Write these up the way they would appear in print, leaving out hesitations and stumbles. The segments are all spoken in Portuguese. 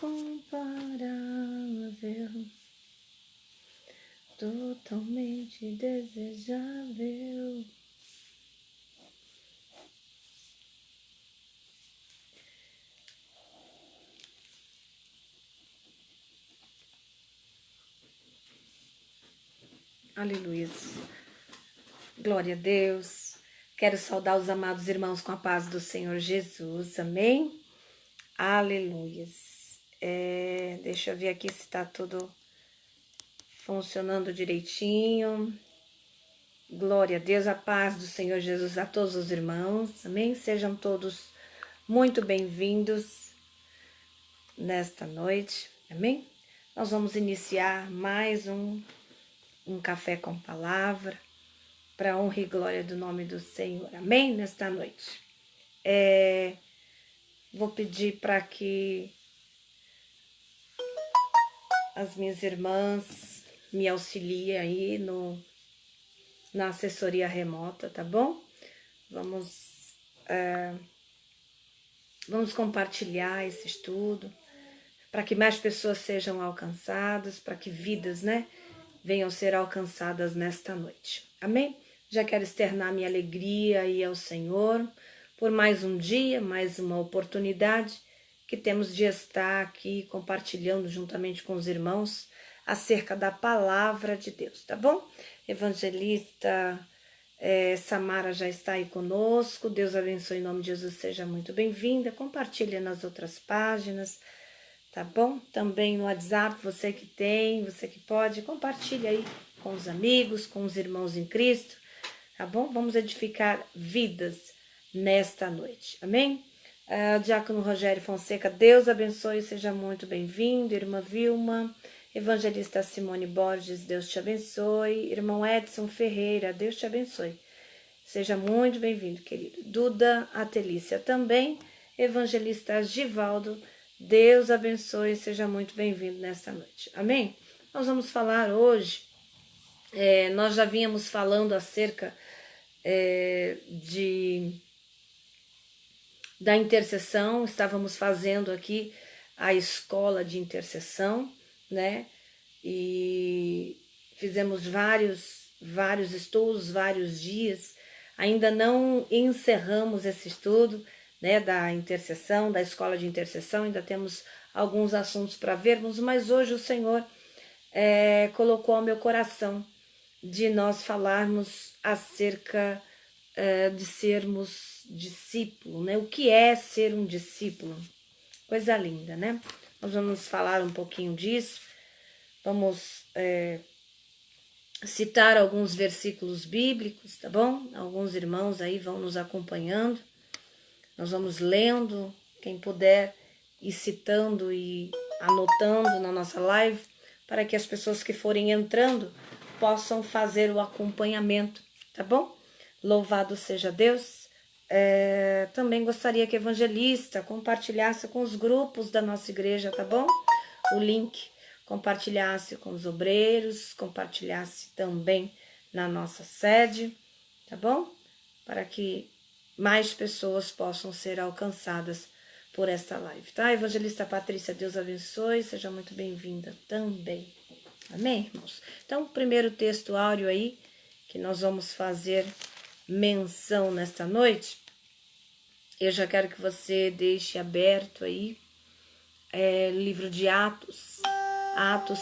incomparável, totalmente desejável. Aleluia. Glória a Deus. Quero saudar os amados irmãos com a paz do Senhor Jesus. Amém? Aleluia. Deixa eu ver aqui se está tudo funcionando direitinho. Glória a Deus, a paz do Senhor Jesus a todos os irmãos. Amém? Sejam todos muito bem-vindos nesta noite. Amém? Nós vamos iniciar mais um café com palavra, para honra e glória do nome do Senhor. Amém? Nesta noite. Vou pedir para que as minhas irmãs me auxiliem aí na assessoria remota, tá bom? Vamos compartilhar esse estudo, para que mais pessoas sejam alcançadas, para que vidas, venham ser alcançadas nesta noite. Amém? Já quero externar minha alegria aí ao Senhor por mais um dia, mais uma oportunidade que temos de estar aqui compartilhando juntamente com os irmãos acerca da palavra de Deus, tá bom? Evangelista Samara já está aí conosco. Deus abençoe em nome de Jesus, seja muito bem-vinda. Compartilha nas outras páginas, tá bom? Também no WhatsApp, você que pode, compartilha aí com os amigos, com os irmãos em Cristo, tá bom? Vamos edificar vidas nesta noite, amém? Diácono Rogério Fonseca, Deus abençoe, seja muito bem-vindo. Irmã Vilma, Evangelista Simone Borges, Deus te abençoe. Irmão Edson Ferreira, Deus te abençoe, seja muito bem-vindo, querido. Duda Atelícia também. Evangelista Givaldo, Deus abençoe, seja muito bem-vindo nesta noite, amém? Nós vamos falar hoje, nós já vínhamos falando acerca da intercessão, estávamos fazendo aqui a escola de intercessão, e fizemos vários estudos, vários dias, ainda não encerramos esse estudo, da intercessão, da escola de intercessão, ainda temos alguns assuntos para vermos, mas hoje o Senhor colocou ao meu coração de nós falarmos acerca de sermos discípulo, O que é ser um discípulo? Coisa linda, Nós vamos falar um pouquinho disso, vamos citar alguns versículos bíblicos, tá bom? Alguns irmãos aí vão nos acompanhando, nós vamos lendo, quem puder ir citando e anotando na nossa live, para que as pessoas que forem entrando possam fazer o acompanhamento, tá bom? Louvado seja Deus. Também gostaria que a evangelista compartilhasse com os grupos da nossa igreja, tá bom? O link, compartilhasse com os obreiros, compartilhasse também na nossa sede, tá bom? Para que mais pessoas possam ser alcançadas por esta live, tá? Evangelista Patrícia, Deus abençoe, seja muito bem-vinda também. Amém, irmãos? Então, o primeiro texto áureo aí, que nós vamos fazer menção nesta noite, eu já quero que você deixe aberto aí, livro de Atos,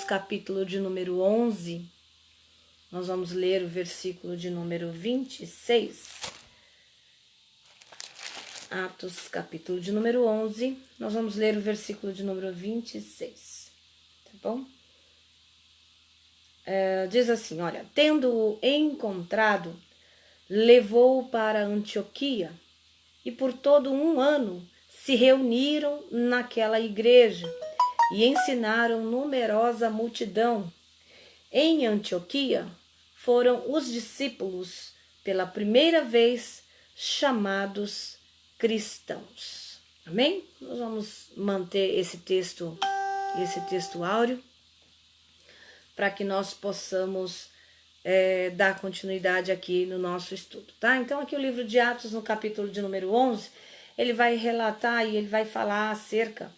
capítulo de número 11, nós vamos ler o versículo de número 26, Atos, capítulo de número 11, nós vamos ler o versículo de número 26, tá bom? Diz assim, olha, tendo-o encontrado, levou-o para Antioquia, e por todo um ano se reuniram naquela igreja e ensinaram numerosa multidão. Em Antioquia foram os discípulos pela primeira vez chamados cristãos. Amém? Nós vamos manter esse texto áureo, para que nós possamos dar continuidade aqui no nosso estudo, tá? Então aqui o livro de Atos, no capítulo de número 11, ele vai relatar e ele vai falar acerca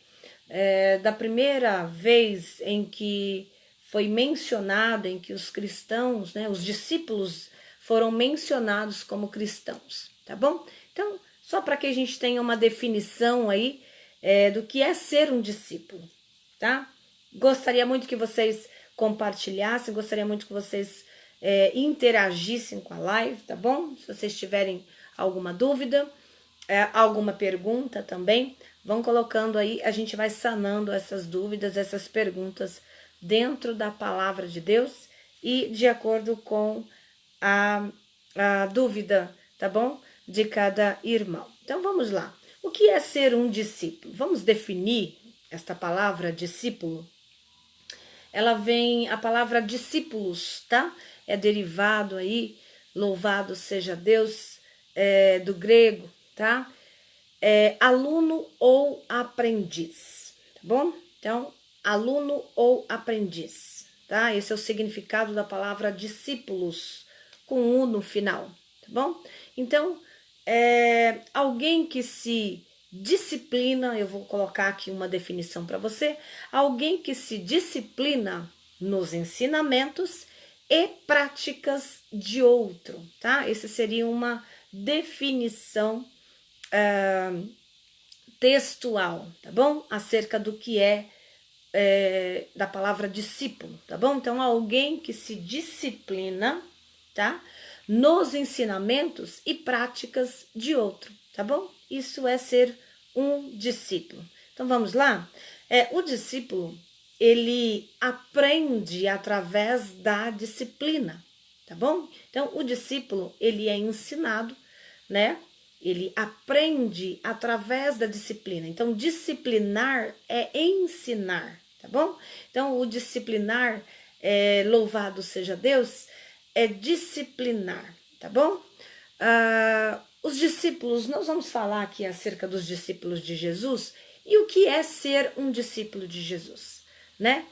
da primeira vez em que foi mencionado, em que os cristãos, né, os discípulos foram mencionados como cristãos, tá bom? Então, só para que a gente tenha uma definição aí do que é ser um discípulo, tá? Gostaria muito que vocês compartilhassem, gostaria muito que vocês interagissem com a live, tá bom? Se vocês tiverem alguma dúvida, alguma pergunta também, vão colocando aí, a gente vai sanando essas dúvidas, essas perguntas dentro da palavra de Deus e de acordo com a dúvida, tá bom? De cada irmão. Então vamos lá. O que é ser um discípulo? Vamos definir esta palavra discípulo. Ela vem, a palavra discípulos, tá? É derivado aí, louvado seja Deus, do grego, tá? Aluno ou aprendiz, tá bom? Então, aluno ou aprendiz, tá? Esse é o significado da palavra discípulos, com U no final, tá bom? Então, alguém que se disciplina, eu vou colocar aqui uma definição para você, alguém que se disciplina nos ensinamentos e práticas de outro, tá? Essa seria uma definição textual, tá bom? Acerca do que da palavra discípulo, tá bom? Então, alguém que se disciplina, tá? Nos ensinamentos e práticas de outro, tá bom? Isso é ser um discípulo. Então, vamos lá? O discípulo, ele aprende através da disciplina, tá bom? Então, o discípulo, ele é ensinado, né? Ele aprende através da disciplina. Então, disciplinar é ensinar, tá bom? Então, o disciplinar, louvado seja Deus, é disciplinar, tá bom? Os discípulos, nós vamos falar aqui acerca dos discípulos de Jesus e o que é ser um discípulo de Jesus, né?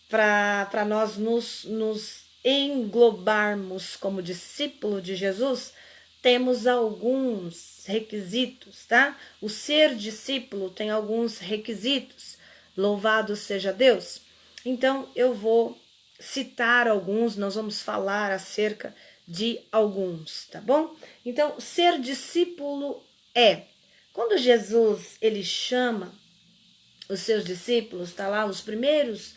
Para nós nos englobarmos como discípulo de Jesus, temos alguns requisitos, tá? O ser discípulo tem alguns requisitos. Louvado seja Deus. Então, eu vou citar alguns, nós vamos falar acerca de alguns, tá bom? Então, ser discípulo quando Jesus, ele chama os seus discípulos, tá lá os primeiros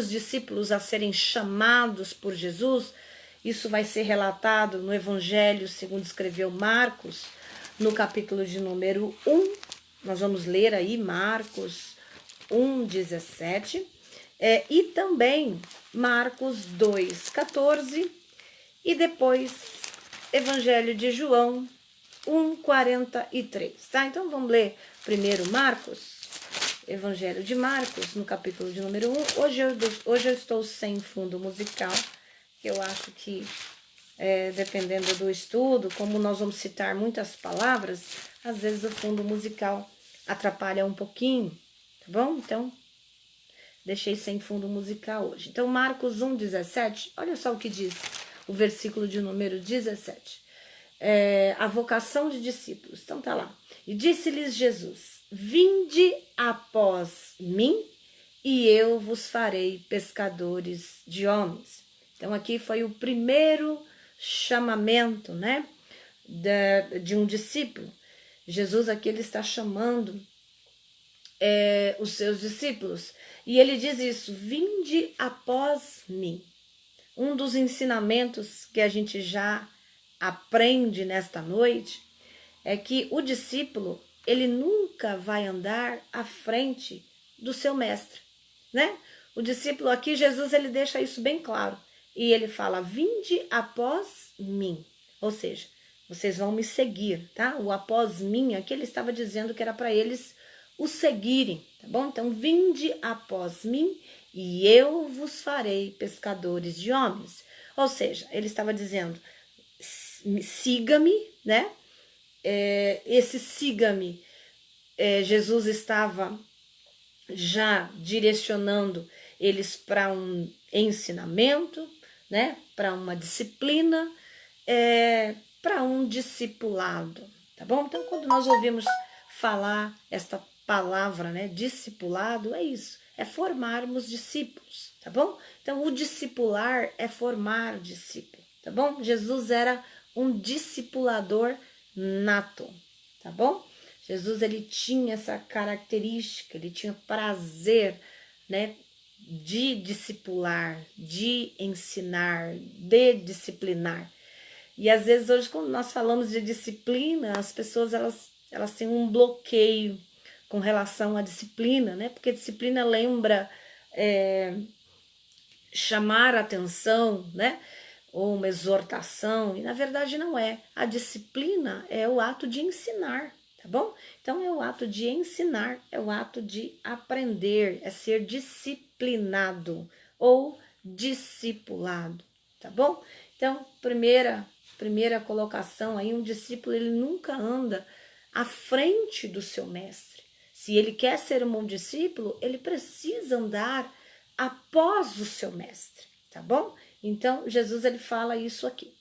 discípulos a serem chamados por Jesus. Isso vai ser relatado no Evangelho segundo escreveu Marcos, no capítulo de número 1. Nós vamos ler aí Marcos 1:17, e também Marcos 2:14 e depois Evangelho de João 1:43, tá? Então vamos ler primeiro Marcos, Evangelho de Marcos, no capítulo de número 1. Hoje eu estou sem fundo musical, que eu acho que, dependendo do estudo, como nós vamos citar muitas palavras, às vezes o fundo musical atrapalha um pouquinho, tá bom? Então, deixei sem fundo musical hoje. Então, Marcos 1:17, olha só o que diz o versículo de número 17. A vocação de discípulos. Então, tá lá. E disse-lhes Jesus: vinde após mim, e eu vos farei pescadores de homens. Então, aqui foi o primeiro chamamento, né, de um discípulo. Jesus aqui, ele está chamando os seus discípulos. E ele diz isso: vinde após mim. Um dos ensinamentos que a gente já aprende nesta noite é que o discípulo, ele nunca vai andar à frente do seu mestre, né? O discípulo aqui, Jesus, ele deixa isso bem claro. E ele fala: vinde após mim. Ou seja, vocês vão me seguir, tá? O após mim, aqui ele estava dizendo que era para eles o seguirem, tá bom? Então, vinde após mim e eu vos farei pescadores de homens. Ou seja, ele estava dizendo: siga-me, né? Esse siga-me, Jesus estava já direcionando eles para um ensinamento, né? Para uma disciplina, para um discipulado, tá bom? Então, quando nós ouvimos falar esta palavra, né, discipulado, é isso, é formarmos discípulos, tá bom? Então, o discipular é formar discípulo, tá bom? Jesus era um discipulador nato, tá bom? Jesus, ele tinha essa característica, ele tinha prazer, né, de discipular, de ensinar, de disciplinar. E às vezes hoje, quando nós falamos de disciplina, as pessoas elas têm um bloqueio com relação à disciplina, né? Porque disciplina lembra chamar a atenção, né? Ou uma exortação, e na verdade não é. A disciplina é o ato de ensinar, tá bom? Então é o ato de ensinar, é o ato de aprender, é ser disciplinado ou discipulado, tá bom? Então, primeira colocação aí, um discípulo ele nunca anda à frente do seu mestre. Se ele quer ser um bom discípulo, ele precisa andar após o seu mestre, tá bom? Então, Jesus ele fala isso aqui.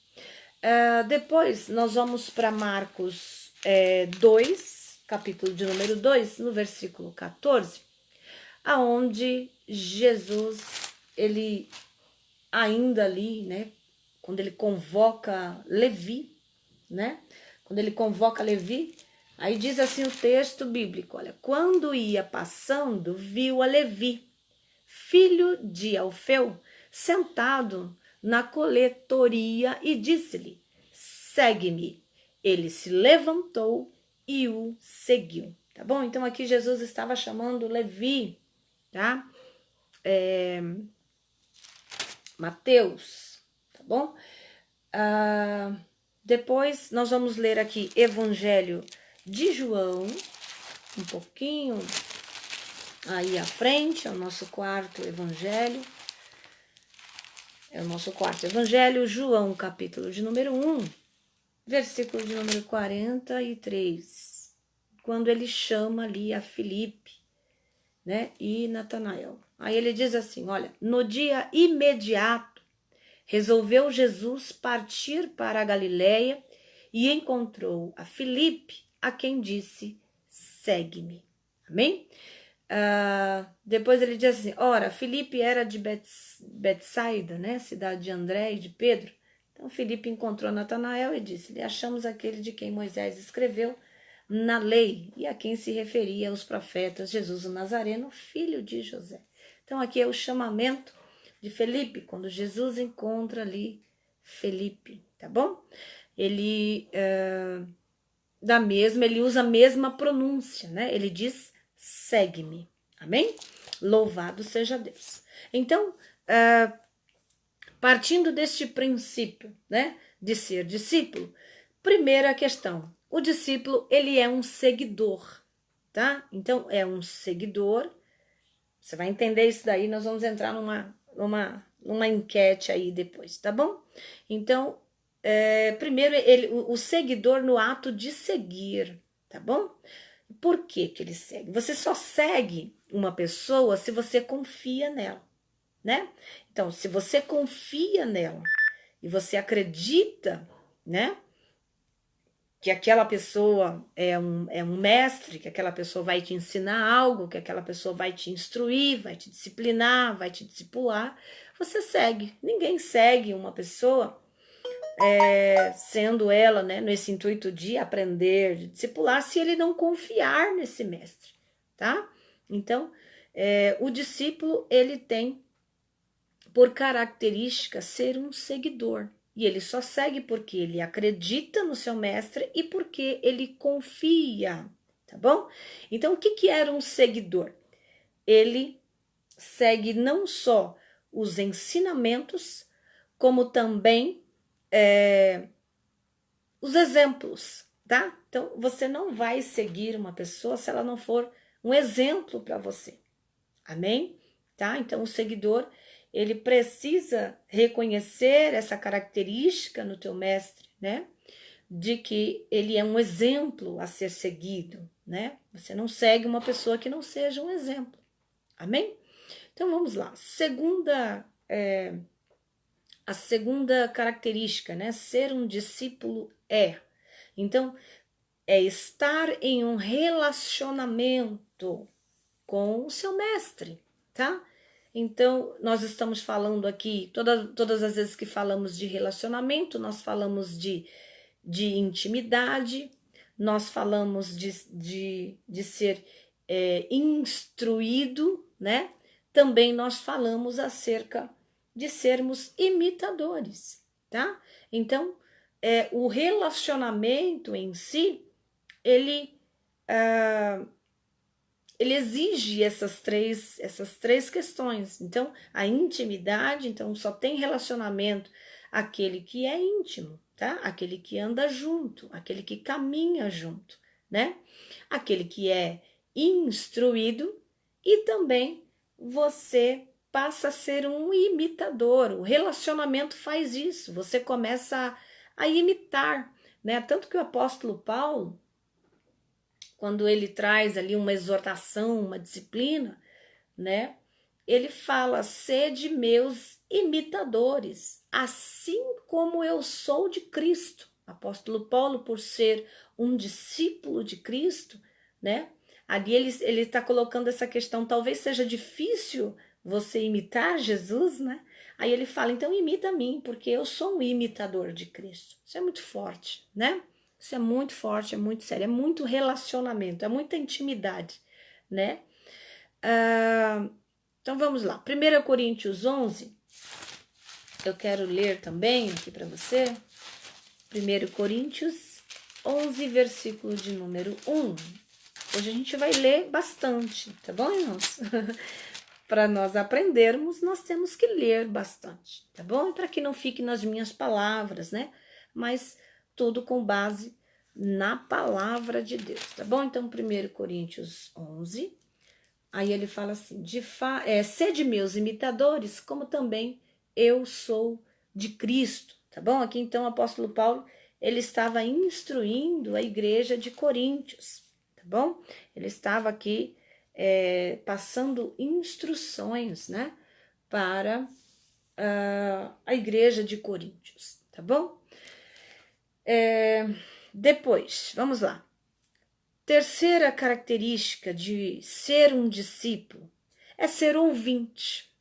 Depois, nós vamos para Marcos 2, capítulo de número 2, no versículo 14, aonde Jesus, ele ainda ali, né, quando ele convoca Levi, né, quando ele convoca Levi, aí diz assim o texto bíblico, olha, quando ia passando, viu a Levi, filho de Alfeu, sentado na coletoria e disse-lhe, segue-me. Ele se levantou e o seguiu, tá bom? Então aqui Jesus estava chamando Levi, tá? Mateus, tá bom? Depois nós vamos ler aqui Evangelho de João, um pouquinho aí à frente, é o nosso quarto evangelho. É o nosso quarto evangelho, João, capítulo de número 1, versículo de número 43, quando ele chama ali a Filipe, né, e Natanael. Aí ele diz assim, olha, no dia imediato, resolveu Jesus partir para a Galileia e encontrou a Filipe, a quem disse, segue-me. Amém? Depois ele diz assim, ora, Filipe era de Betsaida, né, cidade de André e de Pedro. Então Filipe encontrou Natanael e disse, achamos aquele de quem Moisés escreveu na lei e a quem se referia os profetas, Jesus o Nazareno, filho de José. Então aqui é o chamamento de Filipe, quando Jesus encontra ali Filipe, tá bom? Ele ele usa a mesma pronúncia, né? Ele diz, segue-me, amém? Louvado seja Deus. Então, partindo deste princípio, né, de ser discípulo, primeira questão, o discípulo, ele é um seguidor, tá? Então, é um seguidor, você vai entender isso daí, nós vamos entrar numa enquete aí depois, tá bom? Então, primeiro, o seguidor no ato de seguir, tá bom? Por que ele segue? Você só segue uma pessoa se você confia nela, né? Então, se você confia nela e você acredita, né, que aquela pessoa é um mestre, que aquela pessoa vai te ensinar algo, que aquela pessoa vai te instruir, vai te disciplinar, vai te discipular, você segue. Ninguém segue uma pessoa sendo ela, né, nesse intuito de aprender, de discipular, se ele não confiar nesse mestre, tá? Então, o discípulo, ele tem por característica ser um seguidor, e ele só segue porque ele acredita no seu mestre e porque ele confia, tá bom? Então, o que era um seguidor? Ele segue não só os ensinamentos, como também os exemplos, tá? Então, você não vai seguir uma pessoa se ela não for um exemplo para você. Amém? Tá? Então, o seguidor, ele precisa reconhecer essa característica no teu mestre, né? De que ele é um exemplo a ser seguido, né? Você não segue uma pessoa que não seja um exemplo. Amém? Então, vamos lá. A segunda característica, né? Ser um discípulo Então, é estar em um relacionamento, junto com o seu mestre, tá? Então, nós estamos falando aqui, todas as vezes que falamos de relacionamento, nós falamos de intimidade, nós falamos de ser instruído, né? Também nós falamos acerca de sermos imitadores, tá? Então, o relacionamento em si, ele exige essas três questões. Então, a intimidade, então só tem relacionamento aquele que é íntimo, tá? Aquele que anda junto, aquele que caminha junto, né? Aquele que é instruído e também você passa a ser um imitador. O relacionamento faz isso, você começa a imitar, né? Tanto que o apóstolo Paulo, quando ele traz ali uma exortação, uma disciplina, né? Ele fala: sede meus imitadores, assim como eu sou de Cristo. Apóstolo Paulo, por ser um discípulo de Cristo, né? Ali ele está colocando essa questão, talvez seja difícil você imitar Jesus, né? Aí ele fala, então imita a mim, porque eu sou um imitador de Cristo. Isso é muito forte, né? Isso é muito forte, é muito sério, é muito relacionamento, é muita intimidade, né? Então vamos lá, 1 Coríntios 11, eu quero ler também aqui para você, 1 Coríntios 11, versículo de número 1. Hoje a gente vai ler bastante, tá bom, irmãos? Para nós aprendermos, nós temos que ler bastante, tá bom? Para que não fique nas minhas palavras, né? Mas tudo com base na palavra de Deus, tá bom? Então, 1 Coríntios 11, aí ele fala assim, sede meus imitadores, como também eu sou de Cristo, tá bom? Aqui então o apóstolo Paulo, ele estava instruindo a igreja de Coríntios, tá bom? Ele estava aqui passando instruções, né, para a igreja de Coríntios, tá bom? Depois, vamos lá. Terceira característica de ser um discípulo é ser ouvinte.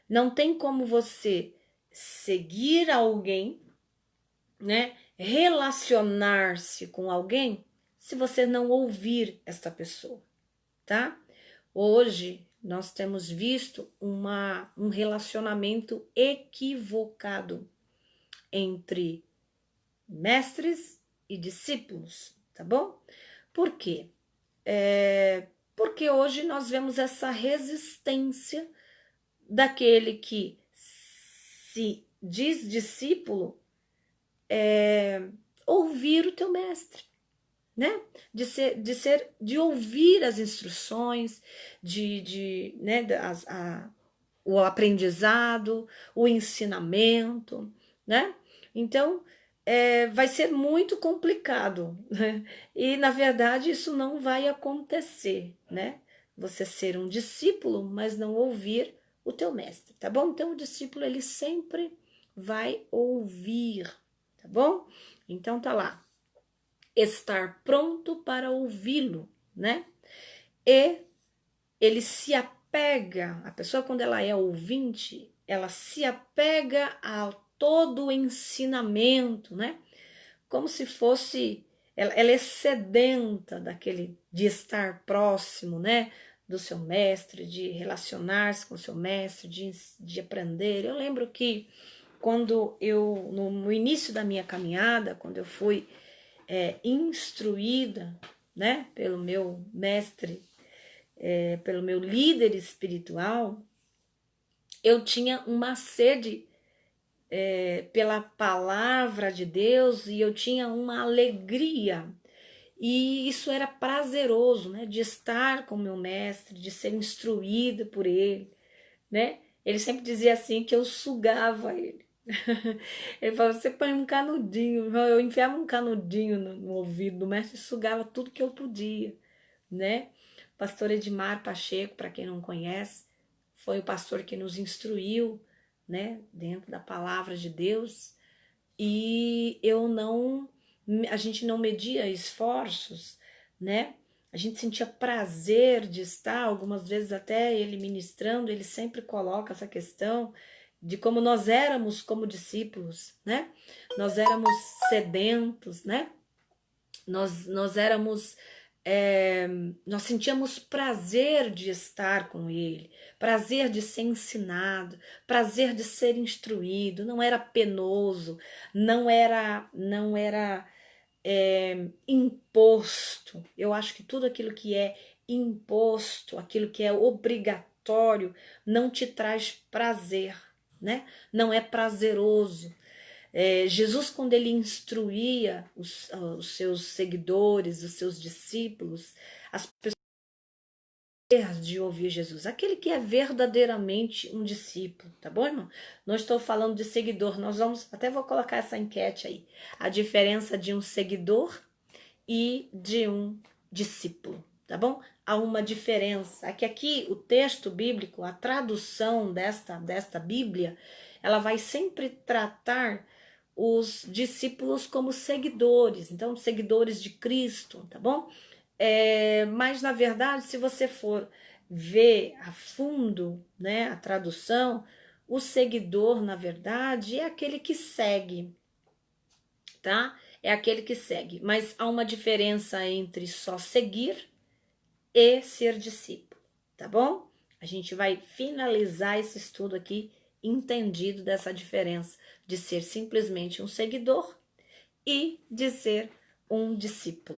Não tem como você seguir alguém, né, relacionar-se com alguém, se você não ouvir esta pessoa, tá? Hoje nós temos visto um relacionamento equivocado entre mestres e discípulos, tá bom? Por quê? Porque hoje nós vemos essa resistência daquele que se diz discípulo ouvir o teu mestre, né? De ouvir as instruções, né, o aprendizado, o ensinamento, né? Então, vai ser muito complicado, né? E, na verdade, isso não vai acontecer, né? Você ser um discípulo, mas não ouvir o teu mestre, tá bom? Então, o discípulo, ele sempre vai ouvir, tá bom? Então, tá lá. Estar pronto para ouvi-lo, né? E ele se apega, a pessoa quando ela é ouvinte, ela se apega a todo o ensinamento, né? Como se fosse, ela é sedenta de estar próximo, né? Do seu mestre, de relacionar-se com o seu mestre, de aprender. Eu lembro que quando no início da minha caminhada, quando eu fui instruída, né, pelo meu mestre, pelo meu líder espiritual, eu tinha uma sede pela palavra de Deus e eu tinha uma alegria. E isso era prazeroso, né, de estar com meu mestre, de ser instruída por ele, né? Ele sempre dizia assim que eu sugava ele. Ele falou, você põe um canudinho, eu enfiava um canudinho no ouvido do mestre e sugava tudo que eu podia, né? Pastor Edmar Pacheco, para quem não conhece, foi o pastor que nos instruiu, né, dentro da palavra de Deus, e a gente não media esforços, né, A gente sentia prazer de estar, algumas vezes até ele ministrando, ele sempre coloca essa questão de como nós éramos como discípulos, né? Nós éramos sedentos, né? Nós éramos, nós sentíamos prazer de estar com ele, prazer de ser ensinado, prazer de ser instruído, não era penoso, não era imposto. Eu acho que tudo aquilo que é imposto, aquilo que é obrigatório, não te traz prazer, né? Não é prazeroso. Jesus, quando ele instruía os seus seguidores, os seus discípulos, as pessoas de ouvir Jesus, aquele que é verdadeiramente um discípulo, tá bom, irmão? Não estou falando de seguidor, até vou colocar essa enquete aí, a diferença de um seguidor e de um discípulo, tá bom? Há uma diferença, é que aqui o texto bíblico, a tradução desta Bíblia, ela vai sempre tratar os discípulos como seguidores, então seguidores de Cristo, tá bom? Mas na verdade, se você for ver a fundo, né, a tradução, o seguidor, na verdade, é aquele que segue, tá? É aquele que segue, mas há uma diferença entre só seguir e ser discípulo, tá bom? A gente vai finalizar esse estudo aqui entendido dessa diferença de ser simplesmente um seguidor e de ser um discípulo.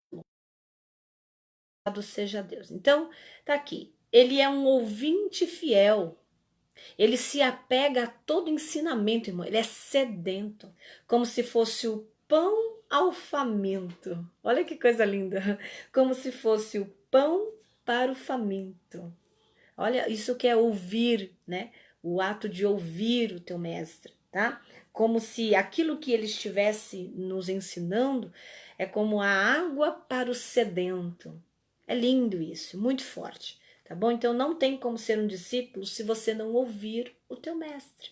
Louvado seja Deus. Então, tá aqui. Ele é um ouvinte fiel. Ele se apega a todo ensinamento, irmão. Ele é sedento, como se fosse o pão ao faminto. Olha que coisa linda. Como se fosse o pão para o faminto. Olha, isso que é ouvir, né? O ato de ouvir o teu mestre, tá? Como se aquilo que ele estivesse nos ensinando é como a água para o sedento. É lindo isso, muito forte, tá bom? Então não tem como ser um discípulo se você não ouvir o teu mestre,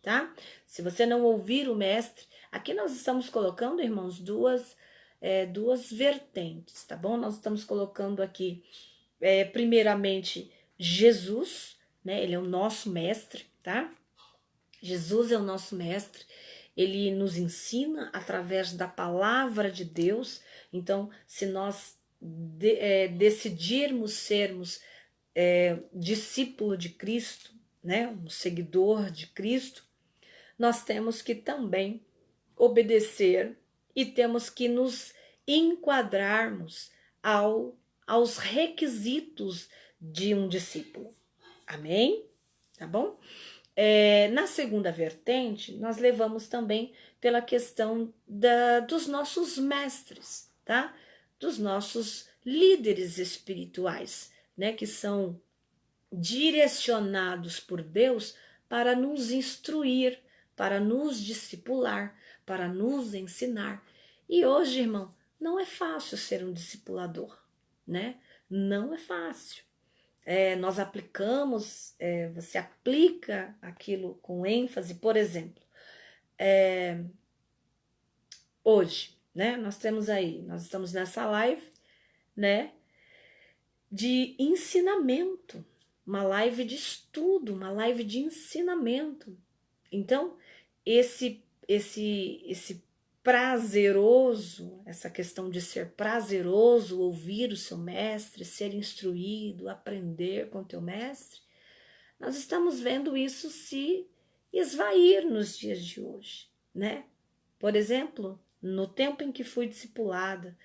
tá? Se você não ouvir o mestre, aqui nós estamos colocando, irmãos, duas vertentes, tá bom? Nós estamos colocando aqui, primeiramente, Jesus, né? Ele é o nosso mestre, tá? Jesus é o nosso mestre, ele nos ensina através da palavra de Deus. Então, se nós decidirmos sermos discípulo de Cristo, né, um seguidor de Cristo, nós temos que também obedecer e temos que nos enquadrarmos aos requisitos de um discípulo. Amém? Tá bom? Na segunda vertente, nós levamos também pela questão dos nossos mestres, tá? Dos nossos líderes espirituais, né? Que são direcionados por Deus para nos instruir, para nos discipular, para nos ensinar. E hoje, irmão, não é fácil ser um discipulador, né? Não é fácil. Nós aplicamos, você aplica aquilo com ênfase, por exemplo, hoje, né? Nós estamos nessa live, né? De ensinamento, uma live de estudo, uma live de ensinamento. Então, esse prazeroso, essa questão de ser prazeroso, ouvir o seu mestre, ser instruído, aprender com o teu mestre, nós estamos vendo isso se esvair nos dias de hoje, né? Por exemplo, no tempo em que fui discipulada,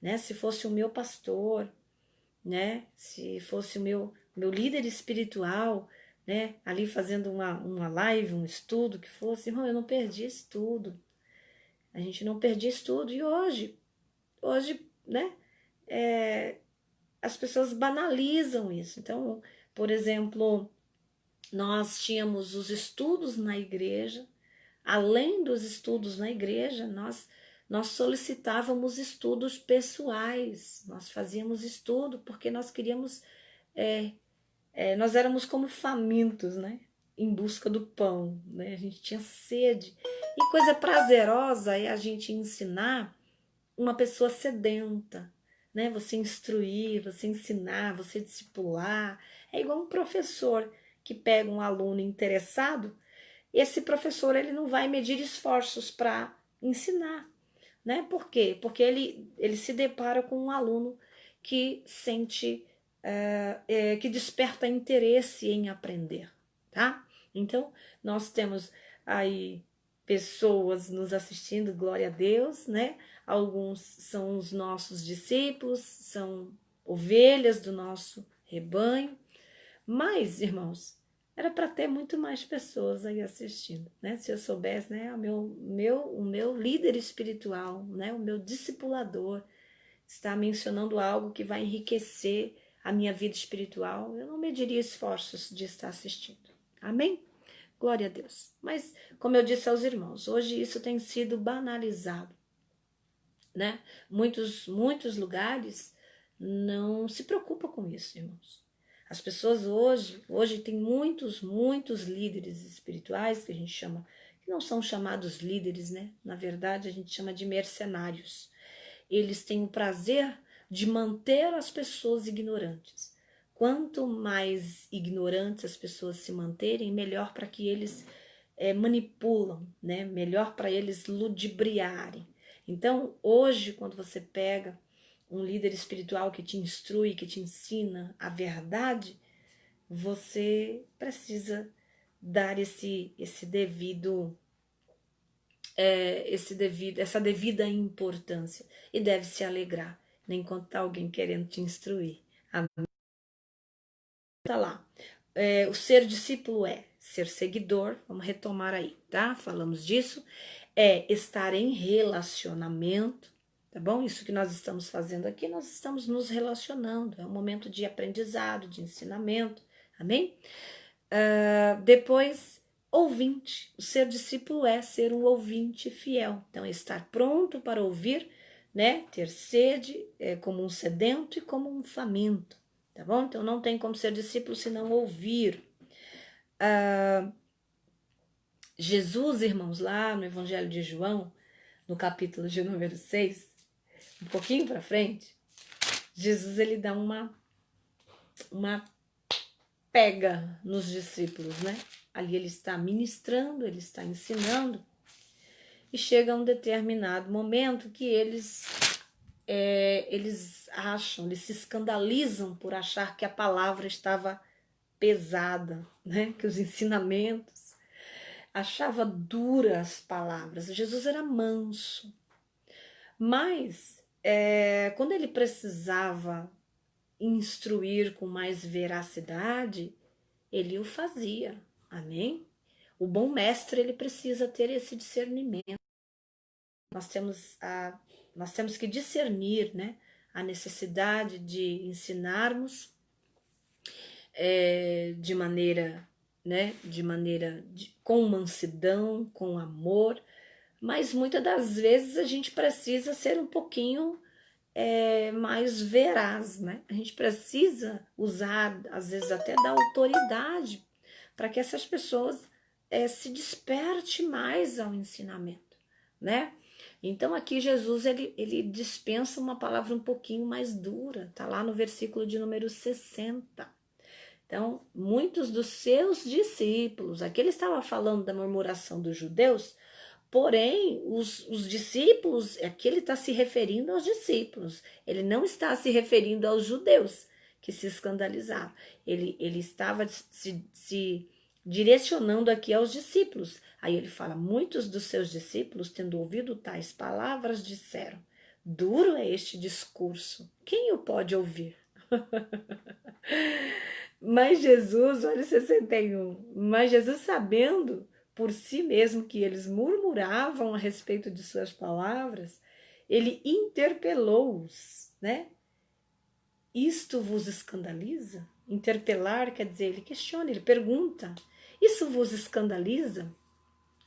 né? Se fosse o meu pastor, né? Se fosse o meu líder espiritual, né? Ali fazendo uma live, um estudo que fosse, irmão, eu não perdi estudo. A gente não perdia estudo. E hoje, né? As pessoas banalizam isso. Então, por exemplo, nós tínhamos os estudos na igreja. Além dos estudos na igreja, nós solicitávamos estudos pessoais, nós fazíamos estudo porque nós queríamos, nós éramos como famintos, né? Em busca do pão, né? A gente tinha sede. E coisa prazerosa é a gente ensinar uma pessoa sedenta, né? Você instruir, você ensinar, você discipular. É igual um professor que pega um aluno interessado. Esse professor ele não vai medir esforços para ensinar, né? Por quê? Porque ele se depara com um aluno que sente, que desperta interesse em aprender, tá? Então, nós temos aí pessoas nos assistindo, glória a Deus, né? Alguns são os nossos discípulos, são ovelhas do nosso rebanho, mas, irmãos, era para ter muito mais pessoas aí assistindo, né? Se eu soubesse, né, o meu líder espiritual, né, o meu discipulador está mencionando algo que vai enriquecer a minha vida espiritual, eu não mediria esforços de estar assistindo. Amém? Glória a Deus. Mas, como eu disse aos irmãos, hoje isso tem sido banalizado, né? Muitos lugares não se preocupam com isso, irmãos. As pessoas hoje tem muitos líderes espirituais que a gente chama, que não são chamados líderes, né? Na verdade, a gente chama de mercenários. Eles têm o prazer de manter as pessoas ignorantes. Quanto mais ignorantes as pessoas se manterem, melhor para que eles manipulam, né? Melhor para eles ludibriarem. Então, hoje, quando você pega um líder espiritual que te instrui, que te ensina a verdade, você precisa dar essa devida importância e deve se alegrar, nem enquanto está alguém querendo te instruir. Tá lá. O ser discípulo é ser seguidor, vamos retomar aí, tá? Falamos disso. É estar em relacionamento, tá bom? Isso que nós estamos fazendo aqui, nós estamos nos relacionando. É um momento de aprendizado, de ensinamento, amém? Depois, ouvinte. O ser discípulo é ser um ouvinte fiel. Então, é estar pronto para ouvir, né? Ter sede, como um sedento e como um faminto, tá bom? Então, não tem como ser discípulo se não ouvir. Jesus, irmãos, lá no Evangelho de João, no capítulo de número 6, um pouquinho para frente, Jesus ele dá uma pega nos discípulos, né? Ali ele está ministrando, ele está ensinando, e chega um determinado momento que eles acham, eles se escandalizam por achar que a palavra estava pesada, né? Que os ensinamentos, achava duras as palavras. Jesus era manso, mas quando ele precisava instruir com mais veracidade, ele o fazia, amém? O bom mestre, ele precisa ter esse discernimento. Nós temos que discernir, né, a necessidade de ensinarmos de maneira, né, com mansidão, com amor, mas muitas das vezes a gente precisa ser um pouquinho mais veraz, né? A gente precisa usar, às vezes, até da autoridade para que essas pessoas se desperte mais ao ensinamento, né? Então aqui Jesus ele dispensa uma palavra um pouquinho mais dura, tá lá no versículo de número 60. Então, muitos dos seus discípulos, aqui ele estava falando da murmuração dos judeus, porém, os discípulos, aqui ele está se referindo aos discípulos, ele não está se referindo aos judeus que se escandalizaram, ele estava se direcionando aqui aos discípulos. Aí ele fala, muitos dos seus discípulos, tendo ouvido tais palavras, disseram, duro é este discurso, quem o pode ouvir? Mas Jesus, olha o 61, mas Jesus sabendo por si mesmo que eles murmuravam a respeito de suas palavras, ele interpelou-os, né? Isto vos escandaliza? Interpelar quer dizer, ele questiona, ele pergunta, isso vos escandaliza?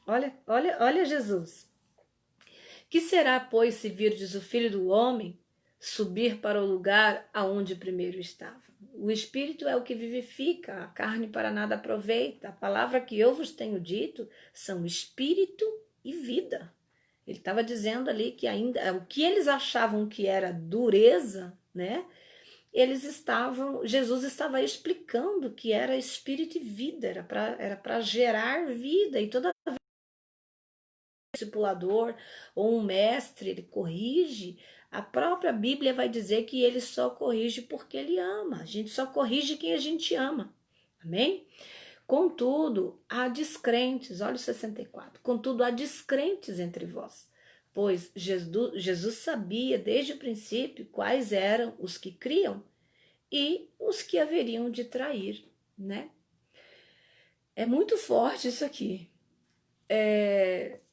Olha Jesus. Que será, pois, se virdes o Filho do Homem subir para o lugar aonde primeiro estava? O Espírito é o que vivifica, a carne para nada aproveita. A palavra que eu vos tenho dito são Espírito e vida. Ele estava dizendo ali que ainda o que eles achavam que era dureza, né? Jesus estava explicando que era espírito e vida, era para gerar vida, e toda discipulador ou um mestre, ele corrige, a própria Bíblia vai dizer que ele só corrige porque ele ama. A gente só corrige quem a gente ama. Amém? Contudo, há descrentes, olha o 64. Contudo, há descrentes entre vós, pois Jesus sabia desde o princípio quais eram os que criam e os que haveriam de trair, né? É muito forte isso aqui.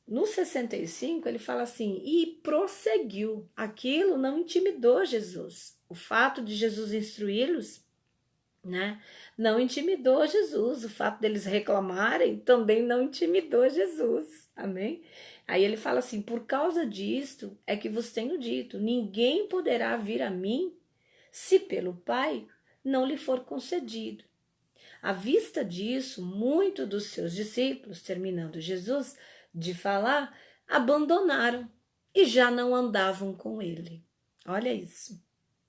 No 65, ele fala assim, e prosseguiu. Aquilo não intimidou Jesus. O fato de Jesus instruí-los, né, não intimidou Jesus. O fato deles reclamarem também não intimidou Jesus. Amém? Aí ele fala assim, por causa disto é que vos tenho dito, ninguém poderá vir a mim se pelo Pai não lhe for concedido. À vista disso, muitos dos seus discípulos, terminando Jesus de falar, abandonaram e já não andavam com ele. Olha isso,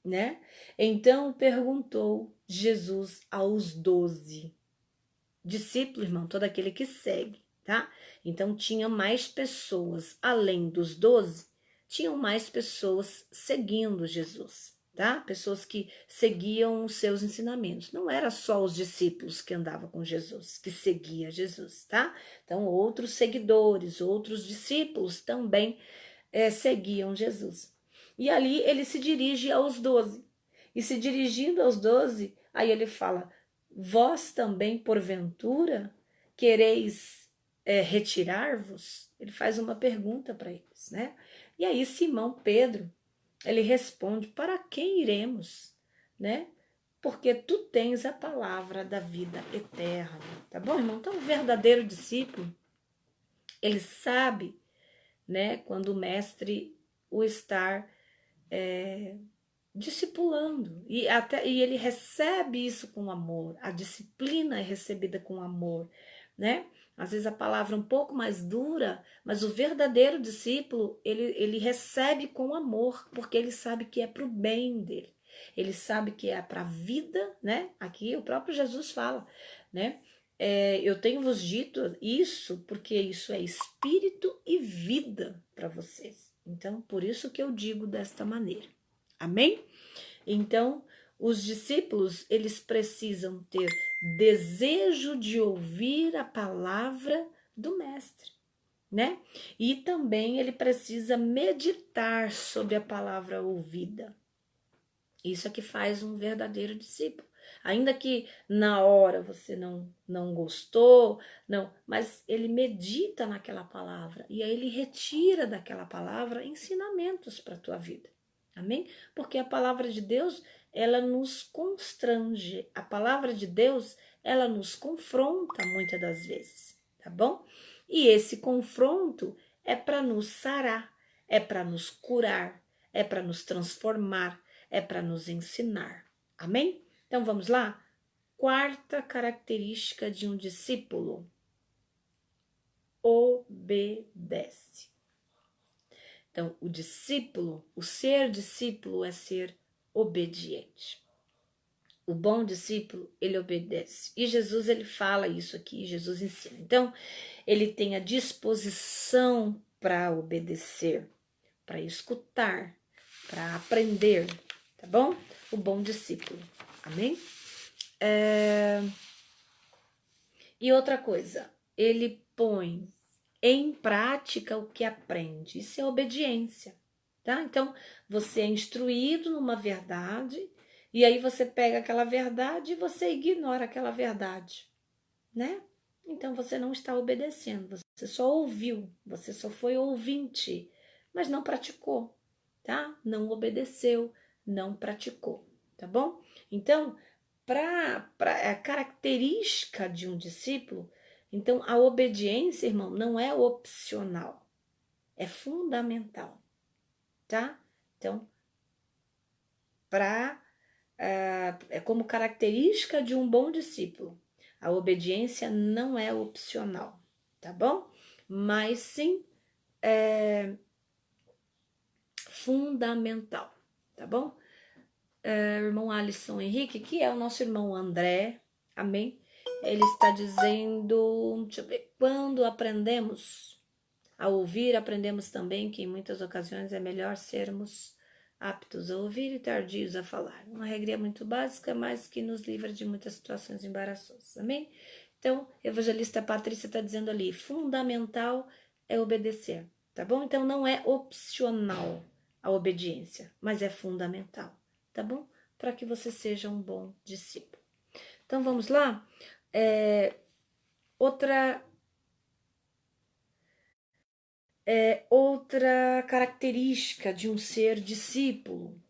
né? Então perguntou Jesus aos 12. Discípulo, irmão, todo aquele que segue, tá? Então tinha mais pessoas, além dos 12, tinham mais pessoas seguindo Jesus, tá? Pessoas que seguiam os seus ensinamentos. Não era só os discípulos que andavam com Jesus, que seguia Jesus, tá? Então outros seguidores, outros discípulos também seguiam Jesus. E ali ele se dirige aos 12. E se dirigindo aos 12, aí ele fala, vós também, porventura, quereis retirar-vos? Ele faz uma pergunta para eles, né? E aí Simão Pedro, ele responde, para quem iremos, né? Porque tu tens a palavra da vida eterna, tá bom, irmão? Então, o verdadeiro discípulo, ele sabe, né, quando o mestre o está discipulando, e ele recebe isso com amor, a disciplina é recebida com amor, né? Às vezes a palavra é um pouco mais dura, mas o verdadeiro discípulo, ele recebe com amor, porque ele sabe que é para o bem dele, ele sabe que é para a vida, né? Aqui o próprio Jesus fala, né? Eu tenho vos dito isso, porque isso é espírito e vida para vocês. Então, por isso que eu digo desta maneira. Amém? Então, os discípulos, eles precisam ter desejo de ouvir a palavra do mestre, né? E também ele precisa meditar sobre a palavra ouvida. Isso é que faz um verdadeiro discípulo. Ainda que na hora você não gostou, não, mas ele medita naquela palavra e aí ele retira daquela palavra ensinamentos para a tua vida. Amém? Porque a palavra de Deus, ela nos constrange. A palavra de Deus, ela nos confronta muitas das vezes, tá bom? E esse confronto é para nos sarar, é para nos curar, é para nos transformar, é para nos ensinar. Amém? Então vamos lá? Quarta característica de um discípulo: obedece. Então, o discípulo, o ser discípulo é ser obediente. O bom discípulo, ele obedece. E Jesus, ele fala isso aqui, Jesus ensina. Então, ele tem a disposição para obedecer, para escutar, para aprender, tá bom? O bom discípulo. Amém? E outra coisa, ele põe em prática o que aprende. Isso é obediência, tá? Então, você é instruído numa verdade e aí você pega aquela verdade e você ignora aquela verdade, né? Então, você não está obedecendo, você só ouviu, você só foi ouvinte, mas não praticou, tá? Não obedeceu, não praticou, tá bom? Então, para a característica de um discípulo, então a obediência, irmão, não é opcional, é fundamental, tá? Então, é como característica de um bom discípulo, a obediência não é opcional, tá bom? Mas sim fundamental, tá bom? irmão Alisson Henrique, que é o nosso irmão André, amém? Ele está dizendo, deixa eu ver, quando aprendemos a ouvir, aprendemos também que em muitas ocasiões é melhor sermos aptos a ouvir e tardios a falar. Uma regra muito básica, mas que nos livra de muitas situações embaraçosas, amém? Então, evangelista Patrícia está dizendo ali, fundamental é obedecer, tá bom? Então, não é opcional a obediência, mas é fundamental, tá bom? Para que você seja um bom discípulo. Então, vamos lá? Outra característica de um ser discípulo,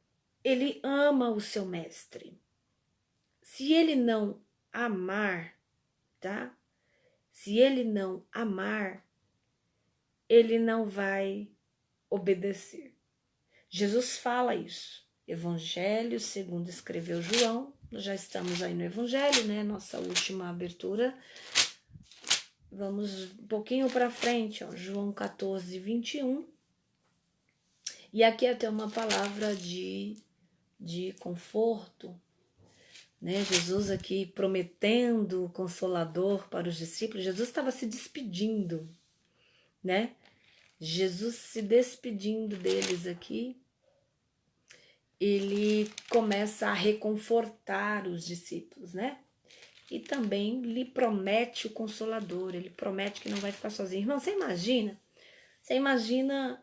ele ama o seu mestre. Se ele não amar, tá? Se ele não amar, ele não vai obedecer. Jesus fala isso. Evangelho segundo escreveu João. Nós já estamos aí no Evangelho, né? Nossa última abertura. Vamos um pouquinho para frente, ó, João 14, 21. E aqui até uma palavra de conforto, né? Jesus aqui prometendo o Consolador para os discípulos. Jesus estava se despedindo, né? Jesus se despedindo deles aqui, ele começa a reconfortar os discípulos, né? E também lhe promete o Consolador, ele promete que não vai ficar sozinho. Irmão, você imagina,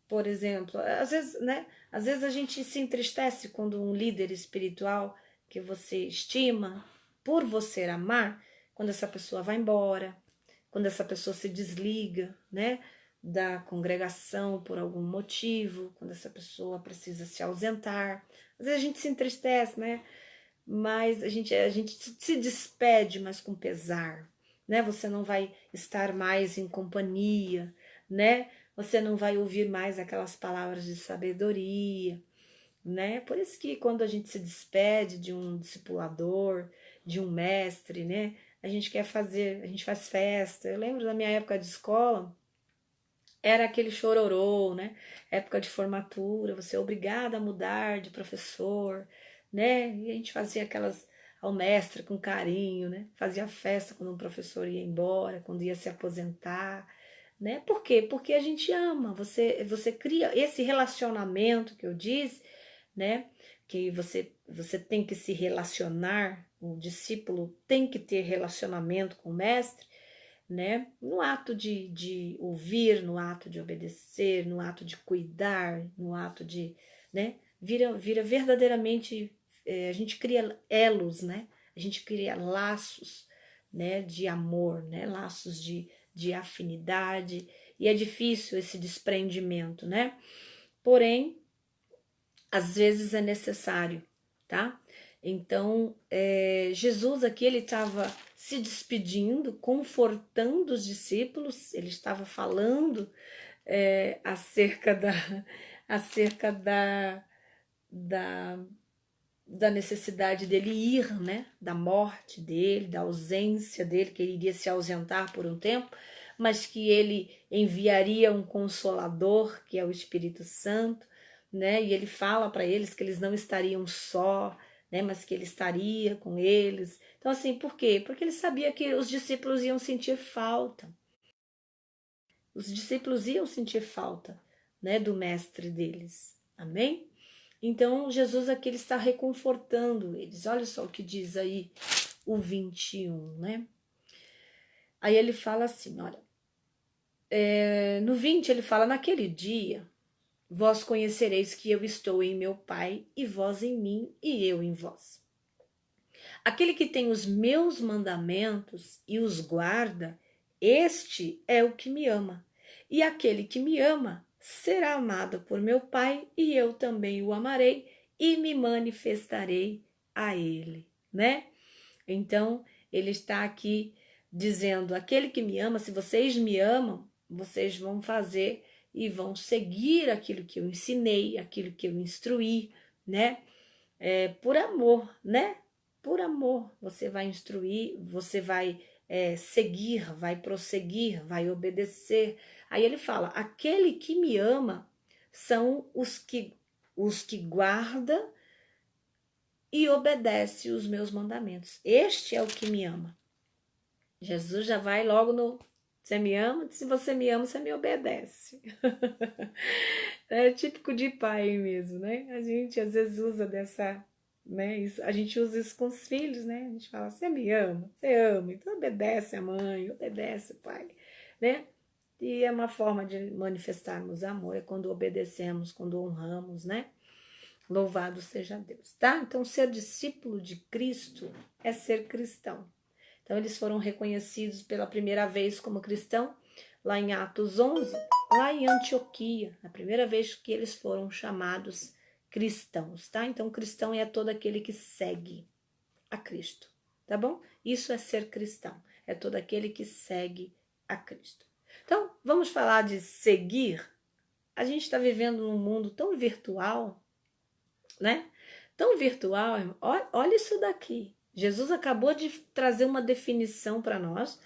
por exemplo, às vezes, né? Às vezes a gente se entristece quando um líder espiritual que você estima, por você amar, quando essa pessoa vai embora, quando essa pessoa se desliga, né, da congregação por algum motivo, quando essa pessoa precisa se ausentar. Às vezes a gente se entristece, né? Mas a gente se despede, mas com pesar, né? Você não vai estar mais em companhia, né? Você não vai ouvir mais aquelas palavras de sabedoria, né? Por isso que quando a gente se despede de um discipulador, de um mestre, né? A gente faz festa. Eu lembro da minha época de escola, era aquele chororô, né? Época de formatura, você é obrigada a mudar de professor, né? E a gente fazia aquelas ao mestre com carinho, né? Fazia festa quando um professor ia embora, quando ia se aposentar, né? Por quê? Porque a gente ama, você cria esse relacionamento que eu disse, né? Que você tem que se relacionar, o discípulo tem que ter relacionamento com o mestre, né? No ato de ouvir, no ato de obedecer, no ato de cuidar, no ato de, né? Vira verdadeiramente, a gente cria elos, né? A gente cria laços, né? De amor, né? Laços de afinidade, e é difícil esse desprendimento, né? Porém, às vezes é necessário, tá? Então, Jesus aqui, ele estava se despedindo, confortando os discípulos, ele estava falando acerca da, da necessidade dele ir, né? Da morte dele, da ausência dele, que ele iria se ausentar por um tempo, mas que ele enviaria um consolador, que é o Espírito Santo, né? E ele fala para eles que eles não estariam só, né? Mas que ele estaria com eles. Então, assim, por quê? Porque ele sabia que os discípulos iam sentir falta. Os discípulos iam sentir falta, né? Do mestre deles. Amém? Então, Jesus aqui ele está reconfortando eles. Olha só o que diz aí o 21, né? Aí ele fala assim, olha, no 20 ele fala, naquele dia, vós conhecereis que eu estou em meu Pai, e vós em mim, e eu em vós. Aquele que tem os meus mandamentos e os guarda, este é o que me ama. E aquele que me ama será amado por meu Pai, e eu também o amarei e me manifestarei a ele, né? Então, ele está aqui dizendo, aquele que me ama, se vocês me amam, vocês vão fazer e vão seguir aquilo que eu ensinei, aquilo que eu instruí, né? Por amor, né? Por amor, você vai instruir, você vai seguir, vai prosseguir, vai obedecer. Aí ele fala, aquele que me ama são os que guarda e obedece os meus mandamentos. Este é o que me ama. Jesus já vai logo no... Você me ama? Se você me ama, você me obedece. É típico de pai mesmo, né? A gente às vezes usa dessa... Né? Isso, a gente usa isso com os filhos, né? A gente fala, você me ama, você ama, então obedece a mãe, obedece o pai, né? E é uma forma de manifestarmos amor, é quando obedecemos, quando honramos, né? Louvado seja Deus, tá? Então, ser discípulo de Cristo é ser cristão. Então, eles foram reconhecidos pela primeira vez como cristão, lá em Atos 11, lá em Antioquia, a primeira vez que eles foram chamados cristãos, tá? Então, cristão é todo aquele que segue a Cristo, tá bom? Isso é ser cristão, é todo aquele que segue a Cristo. Então, vamos falar de seguir. A gente está vivendo num mundo tão virtual, né? Tão virtual, irmão. Olha isso daqui. Jesus acabou de trazer uma definição para nós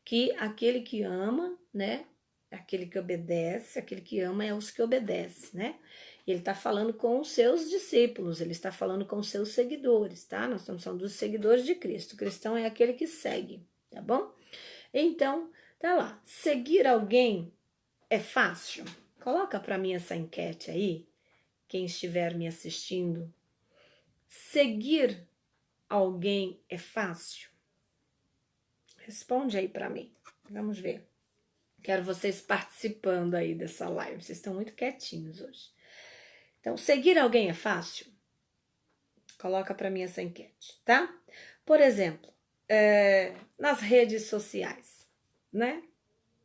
que aquele que ama, né? Aquele que obedece, aquele que ama é os que obedecem, né? E ele está falando com os seus discípulos, ele está falando com os seus seguidores, tá? Nós estamos falando dos seguidores de Cristo. O cristão é aquele que segue, tá bom? Então, tá lá. Seguir alguém é fácil? Coloca para mim essa enquete aí, quem estiver me assistindo. Seguir alguém é fácil? Responde aí para mim. Vamos ver. Quero vocês participando aí dessa live. Vocês estão muito quietinhos hoje. Então, seguir alguém é fácil? Coloca para mim essa enquete, tá? Por exemplo, nas redes sociais, né?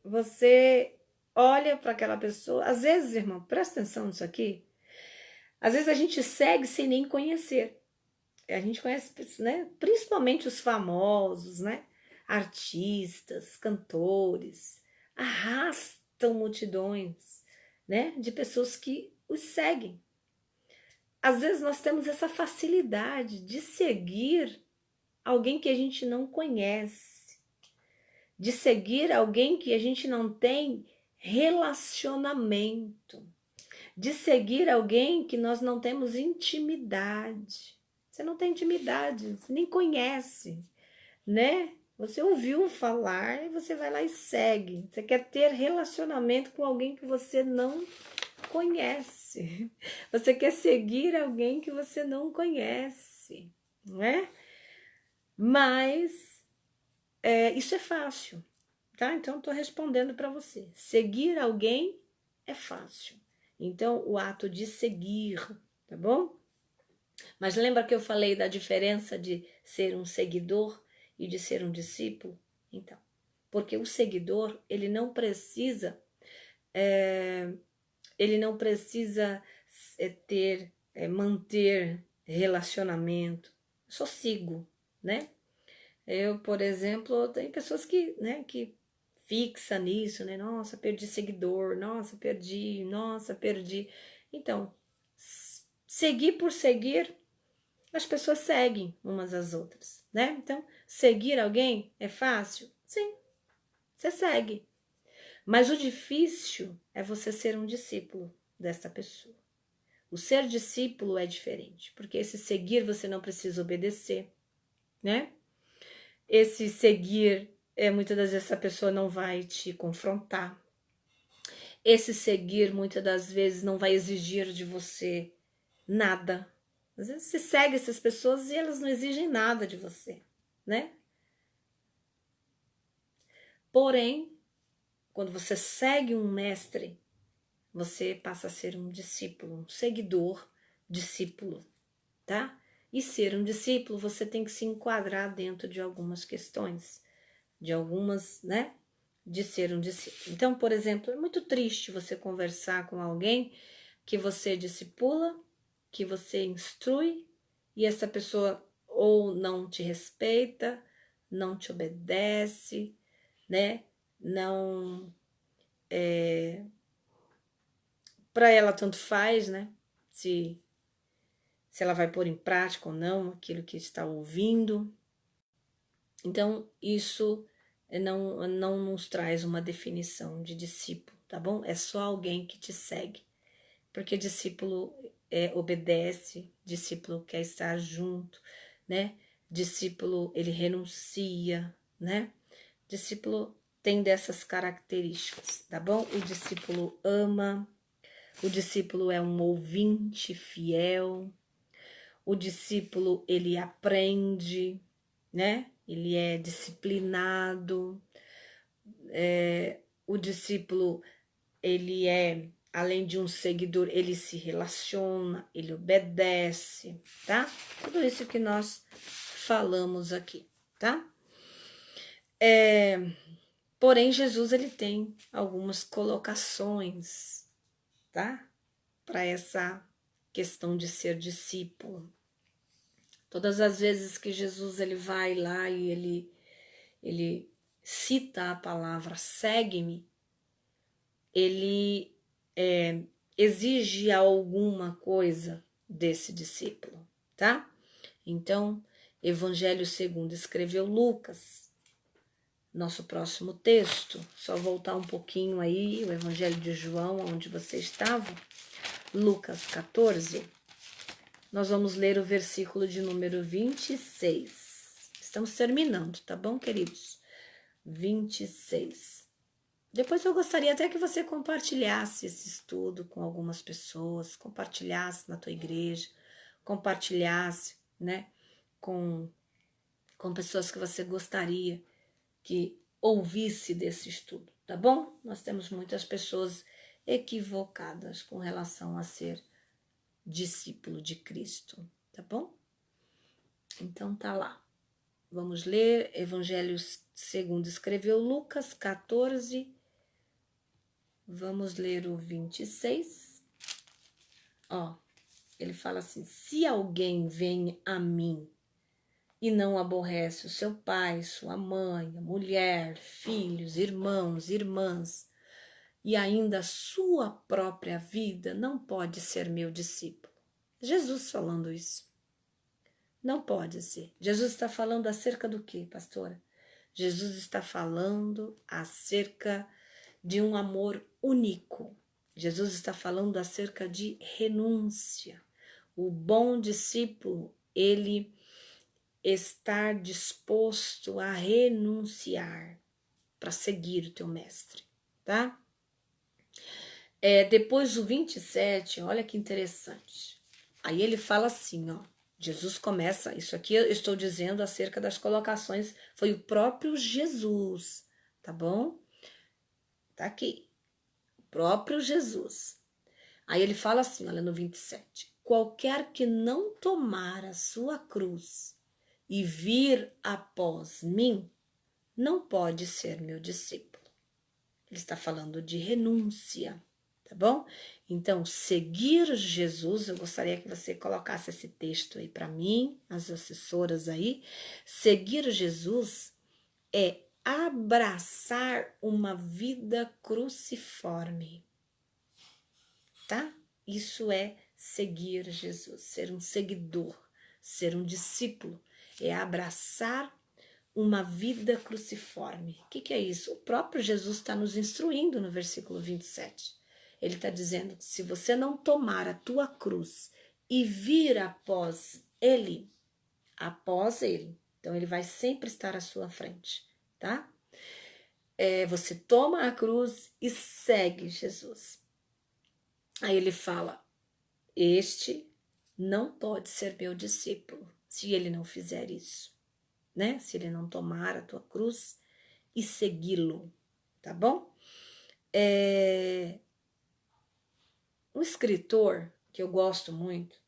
Você olha para aquela pessoa. Às vezes, irmão, presta atenção nisso aqui. Às vezes a gente segue sem nem conhecer. A gente conhece, né? Principalmente os famosos, né? Artistas, cantores, arrastam multidões, né? De pessoas que os seguem. Às vezes nós temos essa facilidade de seguir alguém que a gente não conhece, de seguir alguém que a gente não tem relacionamento, de seguir alguém que nós não temos intimidade. Você não tem intimidade, você nem conhece, né? Você ouviu falar e você vai lá e segue. Você quer ter relacionamento com alguém que você não conhece. Você quer seguir alguém que você não conhece, não é? Mas isso é fácil, tá? Então, estou respondendo para você. Seguir alguém é fácil. Então, o ato de seguir, tá bom? Mas lembra que eu falei da diferença de ser um seguidor e de ser um discípulo? Então, porque o seguidor, ele não precisa manter relacionamento. Eu só sigo, né? Eu, por exemplo, tem pessoas que, né, que fixa nisso, né? Nossa, perdi seguidor, nossa, perdi. Então, seguir por seguir, as pessoas seguem umas às outras, né? Então, seguir alguém é fácil? Sim, você segue. Mas o difícil é você ser um discípulo dessa pessoa. O ser discípulo é diferente, porque esse seguir você não precisa obedecer, né? Esse seguir, muitas das vezes essa pessoa não vai te confrontar. Esse seguir, muitas das vezes, não vai exigir de você nada. Às vezes você segue essas pessoas e elas não exigem nada de você, né? Porém, quando você segue um mestre, você passa a ser um discípulo, um seguidor, discípulo, tá? E ser um discípulo, você tem que se enquadrar dentro de algumas questões, de algumas, né? De ser um discípulo. Então, por exemplo, é muito triste você conversar com alguém que você discipula, que você instrui, e essa pessoa ou não te respeita, não te obedece, né? Não... Para ela tanto faz, né? Se ela vai pôr em prática ou não aquilo que está ouvindo. Então, isso não nos traz uma definição de discípulo, tá bom? É só alguém que te segue. Porque discípulo obedece, discípulo quer estar junto, né? Discípulo, ele renuncia, né? Discípulo tem dessas características, tá bom? O discípulo ama, o discípulo é um ouvinte fiel, o discípulo, ele aprende, né? Ele é disciplinado, o discípulo, ele é, além de um seguidor, ele se relaciona, ele obedece, tá? Tudo isso que nós falamos aqui, tá? Porém, Jesus, ele tem algumas colocações, tá? Para essa questão de ser discípulo. Todas as vezes que Jesus, ele vai lá e ele cita a palavra segue-me, ele exige alguma coisa desse discípulo, tá? Então, Evangelho segundo escreveu Lucas, nosso próximo texto, só voltar um pouquinho aí, o Evangelho de João, onde você estava, Lucas 14, nós vamos ler o versículo de número 26. Estamos terminando, tá bom, queridos? 26. Depois eu gostaria até que você compartilhasse esse estudo com algumas pessoas, compartilhasse na tua igreja, compartilhasse, né, com pessoas que você gostaria que ouvisse desse estudo, tá bom? Nós temos muitas pessoas equivocadas com relação a ser discípulo de Cristo, tá bom? Então tá lá. Vamos ler Evangelho segundo escreveu Lucas 14. Vamos ler o 26. Ó, ele fala assim: se alguém vem a mim e não aborrece o seu pai, sua mãe, a mulher, filhos, irmãos, irmãs, e ainda a sua própria vida, não pode ser meu discípulo. Jesus falando isso. Não pode ser. Jesus está falando acerca do quê, pastora? Jesus está falando acerca de um amor único. Jesus está falando acerca de renúncia. O bom discípulo, ele está disposto a renunciar para seguir o teu mestre, tá? Depois do 27, olha que interessante. Aí ele fala assim, ó. Jesus começa, isso aqui eu estou dizendo acerca das colocações, foi o próprio Jesus, tá bom? Tá aqui, o próprio Jesus. Aí ele fala assim, olha no 27, qualquer que não tomar a sua cruz e vir após mim, não pode ser meu discípulo. Ele está falando de renúncia, tá bom? Então, seguir Jesus, eu gostaria que você colocasse esse texto aí para mim, as assessoras aí. Seguir Jesus é abraçar uma vida cruciforme, tá? Isso é seguir Jesus, ser um seguidor, ser um discípulo, é abraçar uma vida cruciforme. O que é isso? O próprio Jesus está nos instruindo no versículo 27. Ele está dizendo que se você não tomar a tua cruz e vir após ele, então ele vai sempre estar à sua frente, tá? Você toma a cruz e segue Jesus. Aí ele fala, este não pode ser meu discípulo se ele não fizer isso, né? Se ele não tomar a tua cruz e segui-lo, tá bom? Um escritor que eu gosto muito,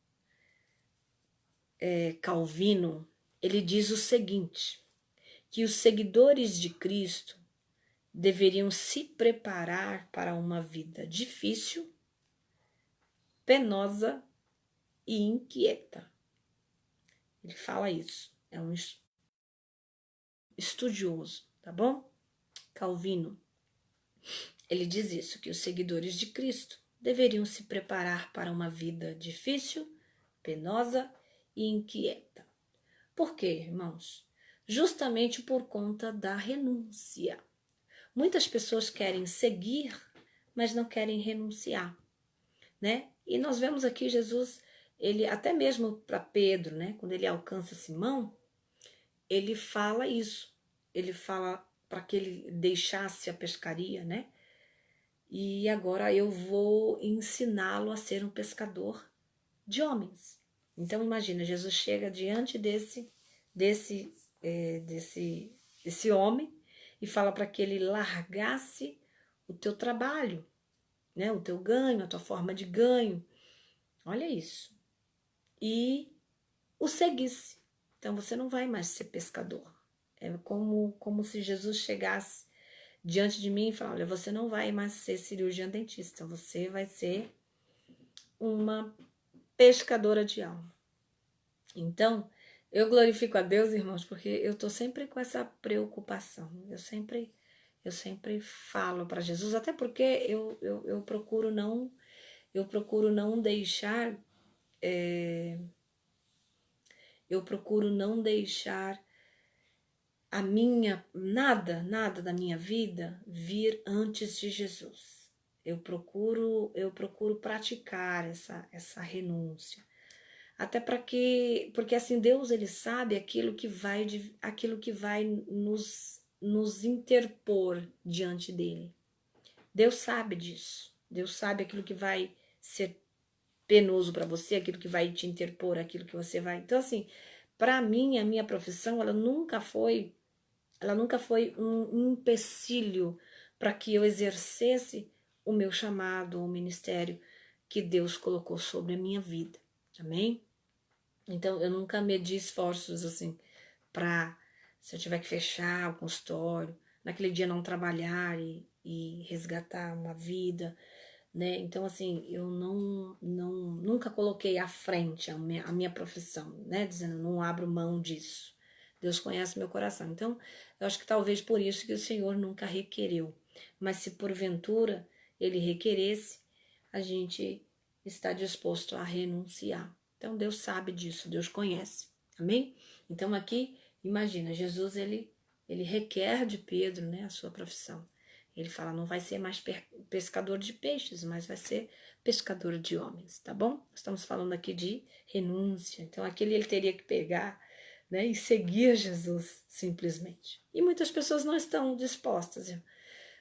Calvino, ele diz o seguinte, que os seguidores de Cristo deveriam se preparar para uma vida difícil, penosa e inquieta. Ele fala isso, é um estudioso, tá bom? Calvino, ele diz isso, que os seguidores de Cristo deveriam se preparar para uma vida difícil, penosa e inquieta. Por quê, irmãos? Justamente por conta da renúncia. Muitas pessoas querem seguir, mas não querem renunciar. né? E nós vemos aqui Jesus, ele até mesmo para Pedro, né? Quando ele alcança Simão, ele fala isso. Ele fala para que ele deixasse a pescaria, né? E agora eu vou ensiná-lo a ser um pescador de homens. Então imagina, Jesus chega diante desse, desse homem e fala para que ele largasse o teu trabalho, né? O teu ganho, a tua forma de ganho. Olha isso. E o seguisse. Então você não vai mais ser pescador. É como se Jesus chegasse diante de mim e falasse: olha, você não vai mais ser cirurgiã dentista, você vai ser uma pescadora de alma. Então, eu glorifico a Deus, irmãos, porque eu tô sempre com essa preocupação. Eu sempre falo para Jesus, até porque eu procuro não deixar eu procuro não deixar a minha nada da minha vida vir antes de Jesus. Eu procuro praticar essa renúncia. Até porque assim Deus ele sabe aquilo que vai nos interpor diante dele. Deus sabe disso. Deus sabe aquilo que vai ser penoso para você, aquilo que vai te interpor, aquilo que você vai. Então assim, para mim a minha profissão ela nunca foi um empecilho para que eu exercesse o meu chamado, o ministério que Deus colocou sobre a minha vida. Amém? Então, eu nunca medi esforços assim para, se eu tiver que fechar o consultório, naquele dia não trabalhar e resgatar uma vida, né? Então, assim, eu nunca coloquei à frente a minha profissão, né? Dizendo, não abro mão disso. Deus conhece meu coração. Então, eu acho que talvez por isso que o Senhor nunca requereu. Mas se porventura Ele requeresse, a gente está disposto a renunciar. Então, Deus sabe disso, Deus conhece. Amém? Então, aqui, imagina, Jesus, ele requer de Pedro, né, a sua profissão. Ele fala, não vai ser mais pescador de peixes, mas vai ser pescador de homens, tá bom? Estamos falando aqui de renúncia. Então, aquele ele teria que pegar, né, e seguir Jesus, simplesmente. E muitas pessoas não estão dispostas.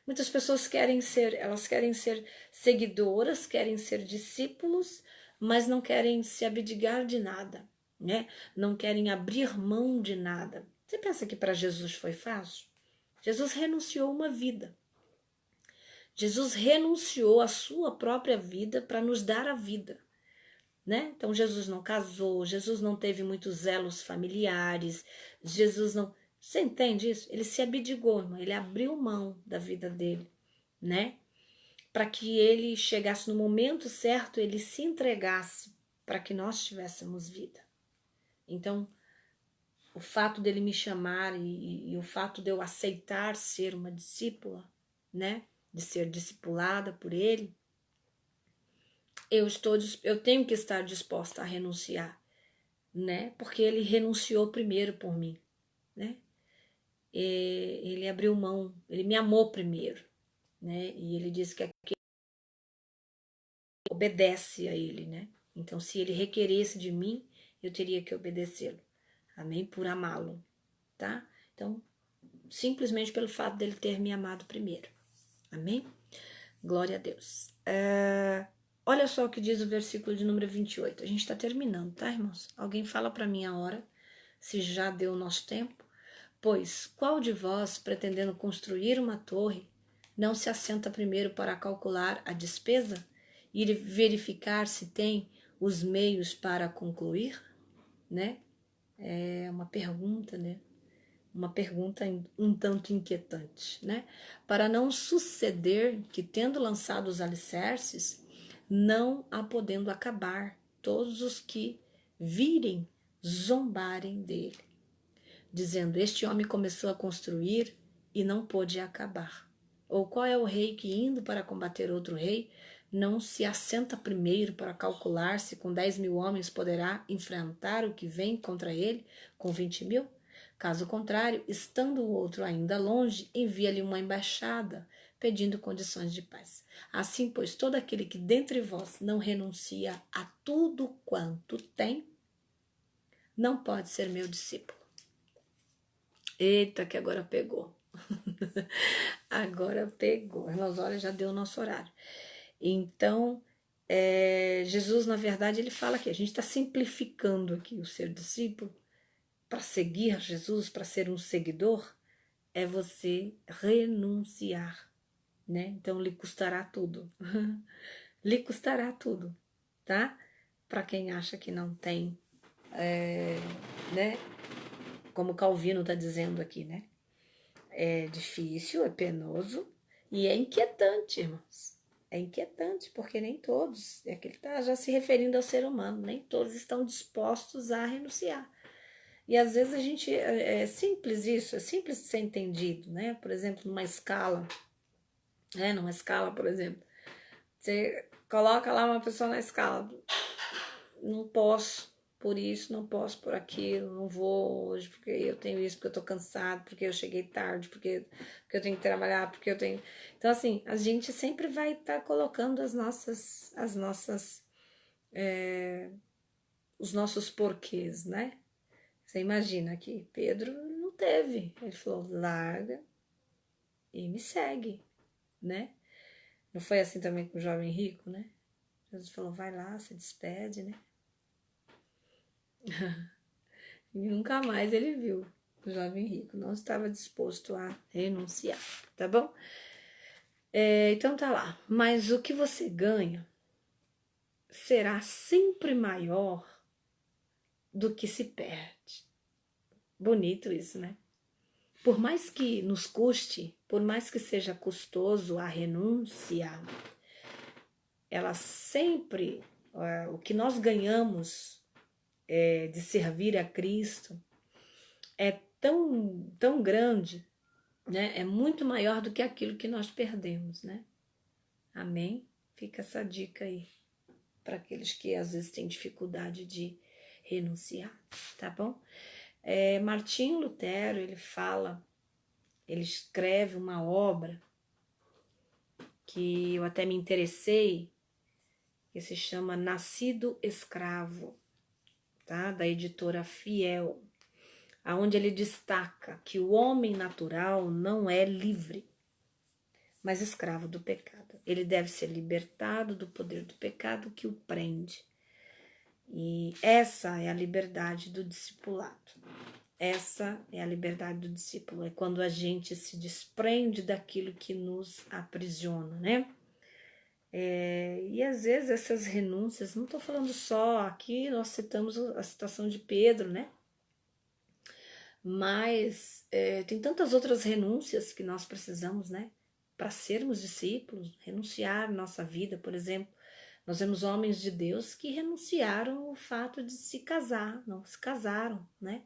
Muitas pessoas elas querem ser seguidoras, querem ser discípulos, mas não querem se abdigar de nada, né? Não querem abrir mão de nada. Você pensa que para Jesus foi fácil? Jesus renunciou uma vida. Jesus renunciou à sua própria vida para nos dar a vida, né? Então Jesus não casou, Jesus não teve muitos elos familiares, Jesus não... Você entende isso? Ele se abdicou, irmão, ele abriu mão da vida dele, né? Para que ele chegasse no momento certo, ele se entregasse para que nós tivéssemos vida. Então, o fato dele me chamar e o fato de eu aceitar ser uma discípula, né? De ser discipulada por ele, eu tenho que estar disposta a renunciar, né? Porque ele renunciou primeiro por mim, né? Ele abriu mão, ele me amou primeiro, né? E ele disse que obedece a ele, né? Então, se ele requeresse de mim, eu teria que obedecê-lo. Amém? Por amá-lo, tá? Então, simplesmente pelo fato dele ter me amado primeiro. Amém? Glória a Deus. Olha só o que diz o versículo de número 28. A gente está terminando, tá, irmãos? Alguém fala para mim a hora, se já deu o nosso tempo. Pois, qual de vós, pretendendo construir uma torre, não se assenta primeiro para calcular a despesa e verificar se tem os meios para concluir? Né? É uma pergunta, né? Uma pergunta um tanto inquietante, né? Para não suceder que, tendo lançado os alicerces, não a podendo acabar, todos os que virem zombarem dele, dizendo, este homem começou a construir e não pôde acabar. Ou qual é o rei que, indo para combater outro rei, não se assenta primeiro para calcular se com 10.000 homens poderá enfrentar o que vem contra ele com 20.000? Caso contrário, estando o outro ainda longe, envia-lhe uma embaixada, pedindo condições de paz. Assim, pois, todo aquele que dentre vós não renuncia a tudo quanto tem, não pode ser meu discípulo. Eita, que agora pegou. Agora pegou. Irmãos, olha, já deu o nosso horário. Então, Jesus, na verdade, ele fala que a gente está simplificando aqui o ser discípulo. Para seguir Jesus, para ser um seguidor, é você renunciar, né? Então, lhe custará tudo. Lhe custará tudo, tá? Para quem acha que não tem, né? Como Calvino está dizendo aqui, né? É difícil, é penoso e é inquietante, irmãos. É inquietante, porque nem todos, é que ele está já se referindo ao ser humano, nem todos estão dispostos a renunciar. E às vezes a gente, é simples isso, é simples de ser entendido, né? Por exemplo, numa escala, por exemplo, você coloca lá uma pessoa na escala, não posso por isso, não posso por aquilo, não vou hoje porque eu tenho isso, porque eu tô cansado, porque eu cheguei tarde, porque eu tenho que trabalhar, porque eu tenho... Então, assim, a gente sempre vai estar colocando os nossos porquês, né? Você imagina que Pedro não teve, ele falou, larga e me segue, né? Não foi assim também com o jovem rico, né? Jesus falou, vai lá, se despede, né? E nunca mais ele viu o jovem rico, não estava disposto a renunciar, tá bom? Então tá lá, mas o que você ganha será sempre maior do que se perde. Bonito isso, né? Por mais que nos custe, por mais que seja custoso a renúncia, ela sempre, o que nós ganhamos de servir a Cristo é tão grande, né? É muito maior do que aquilo que nós perdemos, né? Amém? Fica essa dica aí para aqueles que às vezes têm dificuldade de renunciar, tá bom? Martinho Lutero, ele escreve uma obra que eu até me interessei, que se chama Nascido Escravo, tá? Da editora Fiel, aonde ele destaca que o homem natural não é livre, mas escravo do pecado. Ele deve ser libertado do poder do pecado que o prende. E essa é a liberdade do discipulado. Essa é a liberdade do discípulo. É quando a gente se desprende daquilo que nos aprisiona, né? E às vezes essas renúncias, não estou falando só, aqui nós citamos a situação de Pedro, né? Mas tem tantas outras renúncias que nós precisamos, né? Para sermos discípulos, renunciar nossa vida, por exemplo. Nós vemos homens de Deus que renunciaram ao fato de se casar, não se casaram, né?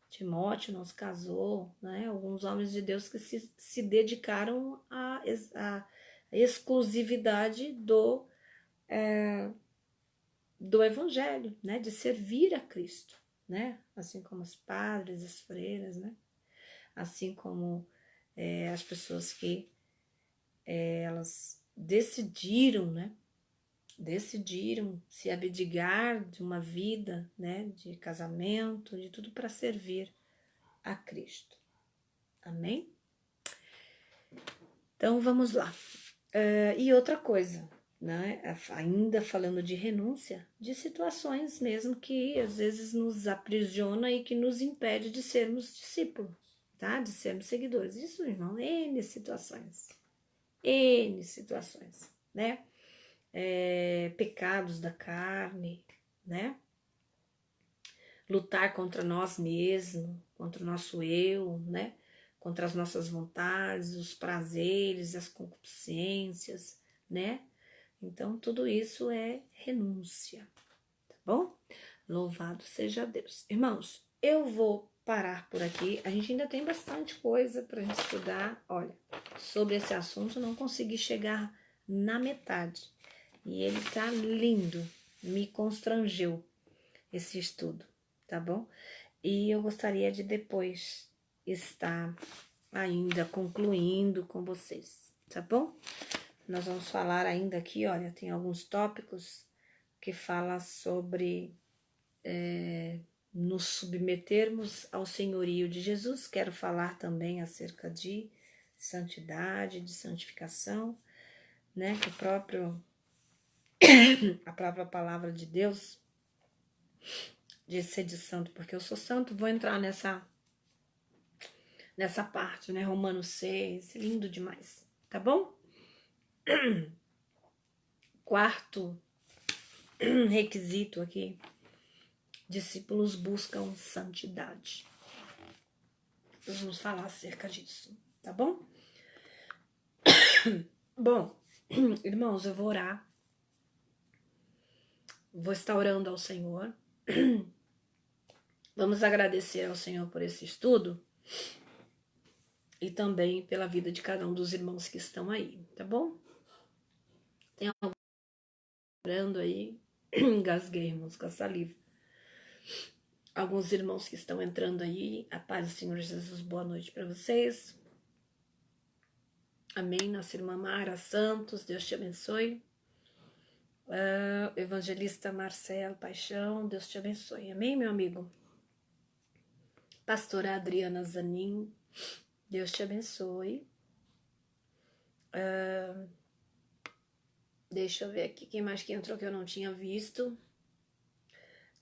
Timóteo não se casou, né? Alguns homens de Deus que se dedicaram à exclusividade do evangelho, né? De servir a Cristo, né? Assim como os padres, as freiras, né? Assim como as pessoas que elas decidiram, né? Decidiram se abdicar de uma vida, né? De casamento, de tudo para servir a Cristo. Amém? Então vamos lá. E outra coisa, né? Ainda falando de renúncia, de situações mesmo que às vezes nos aprisiona e que nos impede de sermos discípulos, tá? De sermos seguidores. Isso, irmão, N situações, né? Pecados da carne, né? Lutar contra nós mesmos, contra o nosso eu, né? Contra as nossas vontades, os prazeres, as concupiscências, né? Então, tudo isso é renúncia, tá bom? Louvado seja Deus. Irmãos, eu vou parar por aqui. A gente ainda tem bastante coisa para gente estudar. Olha, sobre esse assunto, não consegui chegar na metade. E ele tá lindo, me constrangeu esse estudo, tá bom? E eu gostaria de depois estar ainda concluindo com vocês, tá bom? Nós vamos falar ainda aqui, olha, tem alguns tópicos que falam sobre nos submetermos ao senhorio de Jesus. Quero falar também acerca de santidade, de santificação, né? Que a própria palavra de Deus diz ser de santo porque eu sou santo. Vou entrar nessa parte, né? Romanos 6, lindo demais, tá bom? Quarto requisito aqui: discípulos buscam santidade. Nós vamos falar acerca disso, tá bom? Bom, irmãos, eu vou orar. Vou estar orando ao Senhor. Vamos agradecer ao Senhor por esse estudo e também pela vida de cada um dos irmãos que estão aí, tá bom? Tem alguém orando aí? Engasguei, irmãos, com a saliva. Alguns irmãos que estão entrando aí. A paz do Senhor Jesus, boa noite para vocês. Amém. Nossa irmã Mara Santos, Deus te abençoe. Evangelista Marcelo Paixão, Deus te abençoe. Amém, meu amigo? Pastora Adriana Zanin, Deus te abençoe. Deixa eu ver aqui quem mais que entrou que eu não tinha visto.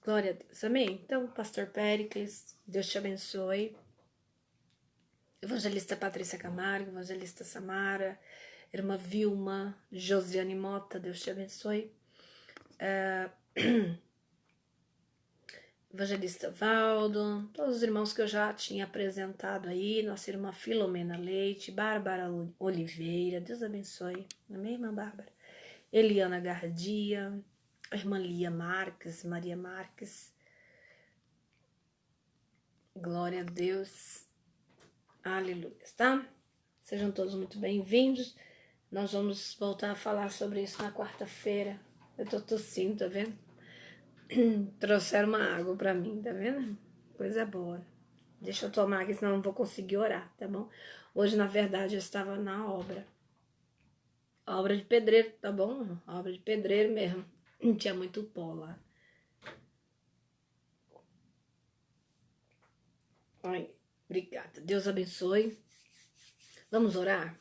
Glória a Deus, amém? Então, Pastor Péricles, Deus te abençoe. Evangelista Patrícia Camargo, Evangelista Samara, Irmã Vilma, Josiane Mota, Deus te abençoe. Evangelista Valdo, todos os irmãos que eu já tinha apresentado aí, nossa irmã Filomena Leite, Bárbara Oliveira, Deus abençoe. Amém, irmã Bárbara? Eliana Gardia, a irmã Lia Marques, Maria Marques. Glória a Deus. Aleluia, tá? Sejam todos muito bem-vindos. Nós vamos voltar a falar sobre isso na quarta-feira. Eu tô tossindo, tá vendo? Trouxeram uma água pra mim, tá vendo? Coisa boa. Deixa eu tomar aqui, senão eu não vou conseguir orar, tá bom? Hoje, na verdade, eu estava na obra. Obra de pedreiro, tá bom? Obra de pedreiro mesmo. Não tinha muito pó lá. Ai, obrigada. Deus abençoe. Vamos orar?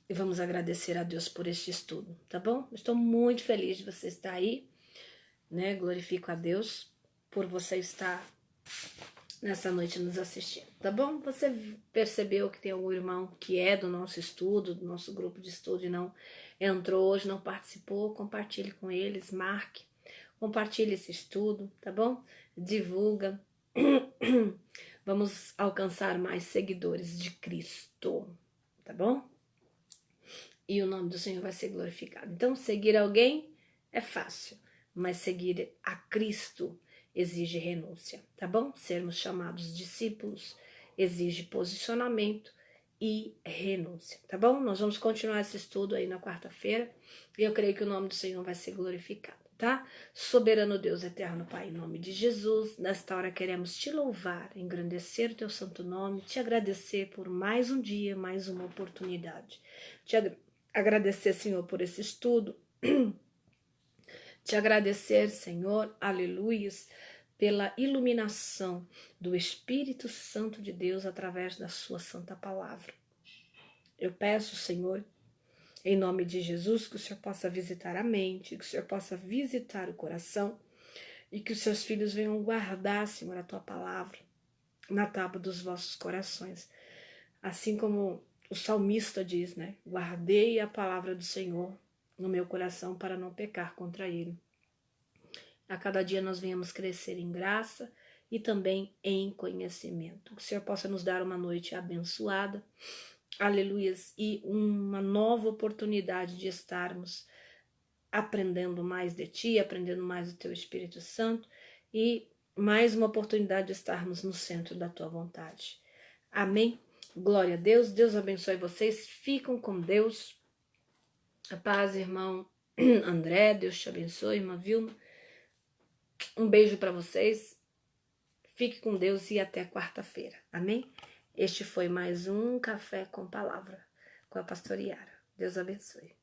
E vamos agradecer a Deus por este estudo, tá bom? Estou muito feliz de você estar aí, né? Glorifico a Deus por você estar nessa noite nos assistindo, tá bom? Você percebeu que tem algum irmão que é do nosso estudo, do nosso grupo de estudo e não entrou hoje, não participou? Compartilhe com eles, marque, compartilhe esse estudo, tá bom? Divulga. Vamos alcançar mais seguidores de Cristo, tá bom? E o nome do Senhor vai ser glorificado. Então, seguir alguém é fácil, mas seguir a Cristo exige renúncia, tá bom? Sermos chamados discípulos exige posicionamento e renúncia, tá bom? Nós vamos continuar esse estudo aí na quarta-feira e eu creio que o nome do Senhor vai ser glorificado, tá? Soberano Deus eterno Pai, em nome de Jesus, nesta hora queremos te louvar, engrandecer o teu santo nome, te agradecer por mais um dia, mais uma oportunidade. Agradecer, Senhor, por esse estudo. Te agradecer, Senhor, aleluias, pela iluminação do Espírito Santo de Deus através da sua santa palavra. Eu peço, Senhor, em nome de Jesus, que o Senhor possa visitar a mente, que o Senhor possa visitar o coração e que os seus filhos venham guardar, Senhor, a tua palavra na tábua dos vossos corações. Assim como o salmista diz, né? Guardei a palavra do Senhor no meu coração para não pecar contra ele. A cada dia nós venhamos crescer em graça e também em conhecimento. Que o Senhor possa nos dar uma noite abençoada, aleluias, e uma nova oportunidade de estarmos aprendendo mais de Ti, aprendendo mais do Teu Espírito Santo e mais uma oportunidade de estarmos no centro da Tua vontade. Amém? Glória a Deus, Deus abençoe vocês, ficam com Deus. A paz, irmão André, Deus te abençoe, irmã Vilma. Um beijo para vocês, fique com Deus e até quarta-feira, amém? Este foi mais um Café com Palavra. com a pastora Yara. Deus abençoe.